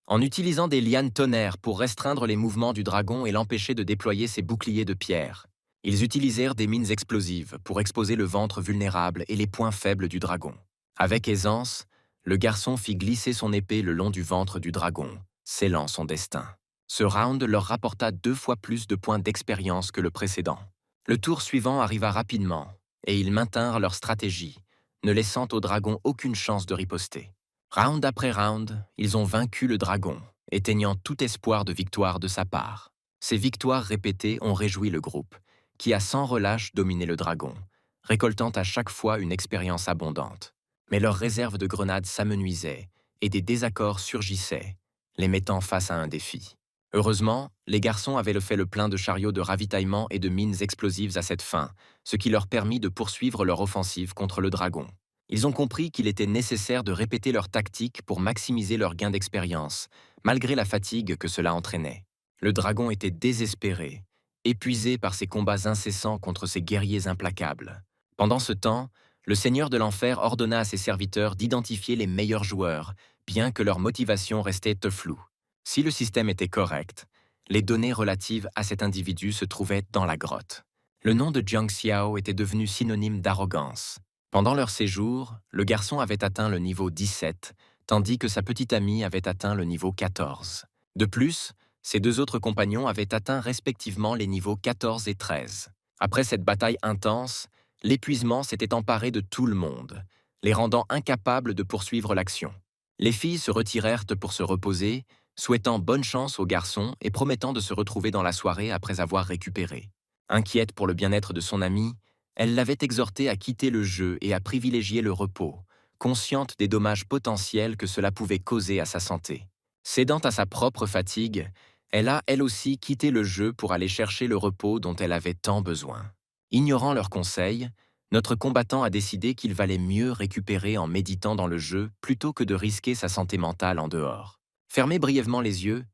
[SPEAKER 1] En utilisant des lianes tonnerres pour restreindre les mouvements du dragon et l'empêcher de déployer ses boucliers de pierre. Ils utilisèrent des mines explosives pour exposer le ventre vulnérable et les points faibles du dragon. Avec aisance, le garçon fit glisser son épée le long du ventre du dragon, scellant son destin. Ce round leur rapporta 2 fois plus de points d'expérience que le précédent. Le tour suivant arriva rapidement, et ils maintinrent leur stratégie, ne laissant au dragon aucune chance de riposter. Round après round, ils ont vaincu le dragon, éteignant tout espoir de victoire de sa part. Ces victoires répétées ont réjoui le groupe, qui a sans relâche dominé le dragon, récoltant à chaque fois une expérience abondante. Mais leurs réserves de grenades s'amenuisaient, et des désaccords surgissaient, les mettant face à un défi. Heureusement, les garçons avaient fait le plein de chariots de ravitaillement et de mines explosives à cette fin, ce qui leur permit de poursuivre leur offensive contre le dragon. Ils ont compris qu'il était nécessaire de répéter leur tactique pour maximiser leur gain d'expérience, malgré la fatigue que cela entraînait. Le dragon était désespéré, épuisé par ses combats incessants contre ses guerriers implacables. Pendant ce temps, le Seigneur de l'Enfer ordonna à ses serviteurs d'identifier les meilleurs joueurs, bien que leur motivation restait floue. Si le système était correct, les données relatives à cet individu se trouvaient dans la grotte. Le nom de Jiang Xiao était devenu synonyme d'arrogance. Pendant leur séjour, le garçon avait atteint le niveau 17, tandis que sa petite amie avait atteint le niveau 14. De plus, ses 2 autres compagnons avaient atteint respectivement les niveaux 14 et 13. Après cette bataille intense, l'épuisement s'était emparé de tout le monde, les rendant incapables de poursuivre l'action. Les filles se retirèrent pour se reposer, souhaitant bonne chance aux garçons et promettant de se retrouver dans la soirée après avoir récupéré. Inquiète pour le bien-être de son amie, elle l'avait exhorté à quitter le jeu et à privilégier le repos, consciente des dommages potentiels que cela pouvait causer à sa santé. Cédant à sa propre fatigue, elle a, elle aussi, quitté le jeu pour aller chercher le repos dont elle avait tant besoin. Ignorant leurs conseils, notre combattant a décidé qu'il valait mieux récupérer en méditant dans le jeu plutôt que de risquer sa santé mentale en dehors. Fermé brièvement les yeux,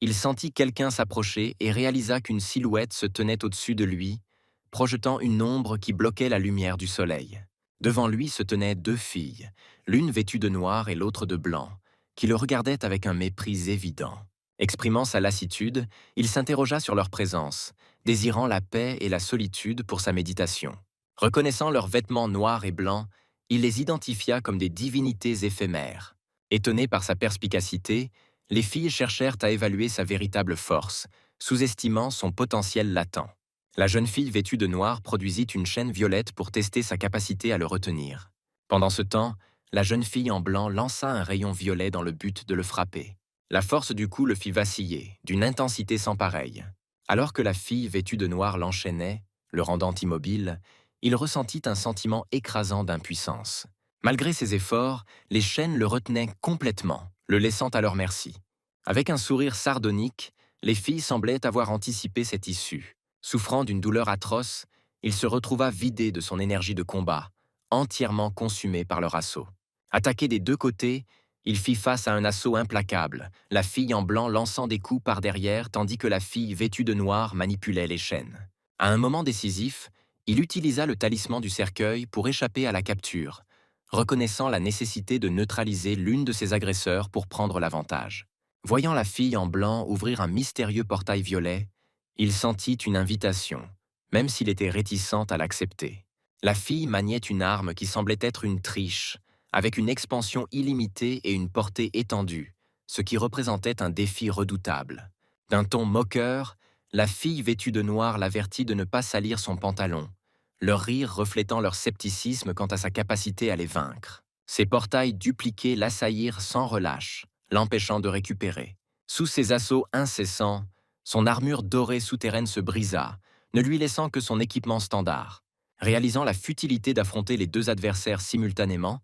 [SPEAKER 1] il sentit quelqu'un s'approcher et réalisa qu'une silhouette se tenait au-dessus de lui, projetant une ombre qui bloquait la lumière du soleil. Devant lui se tenaient 2 filles, l'une vêtue de noir et l'autre de blanc, qui le regardaient avec un mépris évident. Exprimant sa lassitude, il s'interrogea sur leur présence, désirant la paix et la solitude pour sa méditation. Reconnaissant leurs vêtements noirs et blancs, il les identifia comme des divinités éphémères. Étonnées par sa perspicacité, les filles cherchèrent à évaluer sa véritable force, sous-estimant son potentiel latent. La jeune fille vêtue de noir produisit une chaîne violette pour tester sa capacité à le retenir. Pendant ce temps, la jeune fille en blanc lança un rayon violet dans le but de le frapper. La force du coup le fit vaciller, d'une intensité sans pareille. Alors que la fille vêtue de noir l'enchaînait, le rendant immobile, il ressentit un sentiment écrasant d'impuissance. Malgré ses efforts, les chaînes le retenaient complètement, le laissant à leur merci. Avec un sourire sardonique, les filles semblaient avoir anticipé cette issue. Souffrant d'une douleur atroce, il se retrouva vidé de son énergie de combat, entièrement consumé par leur assaut. Attaqué des deux côtés, il fit face à un assaut implacable, la fille en blanc lançant des coups par derrière tandis que la fille vêtue de noir manipulait les chaînes. À un moment décisif, il utilisa le talisman du cercueil pour échapper à la capture, reconnaissant la nécessité de neutraliser l'une de ses agresseurs pour prendre l'avantage. Voyant la fille en blanc ouvrir un mystérieux portail violet, il sentit une invitation, même s'il était réticent à l'accepter. La fille maniait une arme qui semblait être une triche, avec une expansion illimitée et une portée étendue, ce qui représentait un défi redoutable. D'un ton moqueur, la fille vêtue de noir l'avertit de ne pas salir son pantalon, leur rire reflétant leur scepticisme quant à sa capacité à les vaincre. Ces portails dupliqués l'assaillirent sans relâche, l'empêchant de récupérer. Sous ces assauts incessants, son armure dorée souterraine se brisa, ne lui laissant que son équipement standard. Réalisant la futilité d'affronter les deux adversaires simultanément,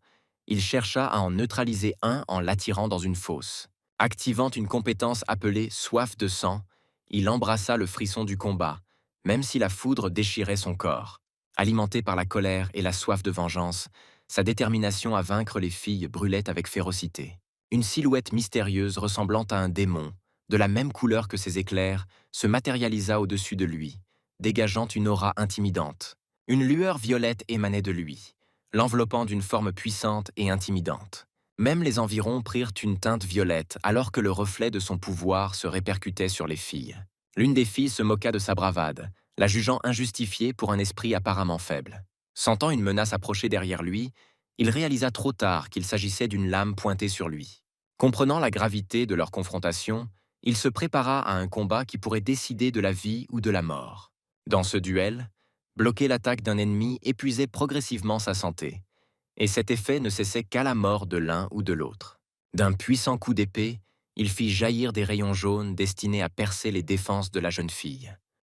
[SPEAKER 1] il chercha à en neutraliser un en l'attirant dans une fosse. Activant une compétence appelée « soif de sang », il embrassa le frisson du combat, même si la foudre déchirait son corps. Alimenté par la colère et la soif de vengeance, sa détermination à vaincre les filles brûlait avec férocité. Une silhouette mystérieuse ressemblant à un démon, de la même couleur que ses éclairs, se matérialisa au-dessus de lui, dégageant une aura intimidante. Une lueur violette émanait de lui, l'enveloppant d'une forme puissante et intimidante. Même les environs prirent une teinte violette alors que le reflet de son pouvoir se répercutait sur les filles. L'une des filles se moqua de sa bravade, la jugeant injustifiée pour un esprit apparemment faible. Sentant une menace approcher derrière lui, il réalisa trop tard qu'il s'agissait d'une lame pointée sur lui. Comprenant la gravité de leur confrontation, il se prépara à un combat qui pourrait décider de la vie ou de la mort. Dans ce duel, bloquer l'attaque d'un ennemi épuisait progressivement sa santé, et cet effet ne cessait qu'à la mort de l'un ou de l'autre. D'un puissant coup d'épée, il fit jaillir des rayons jaunes destinés à percer les défenses de la jeune fille.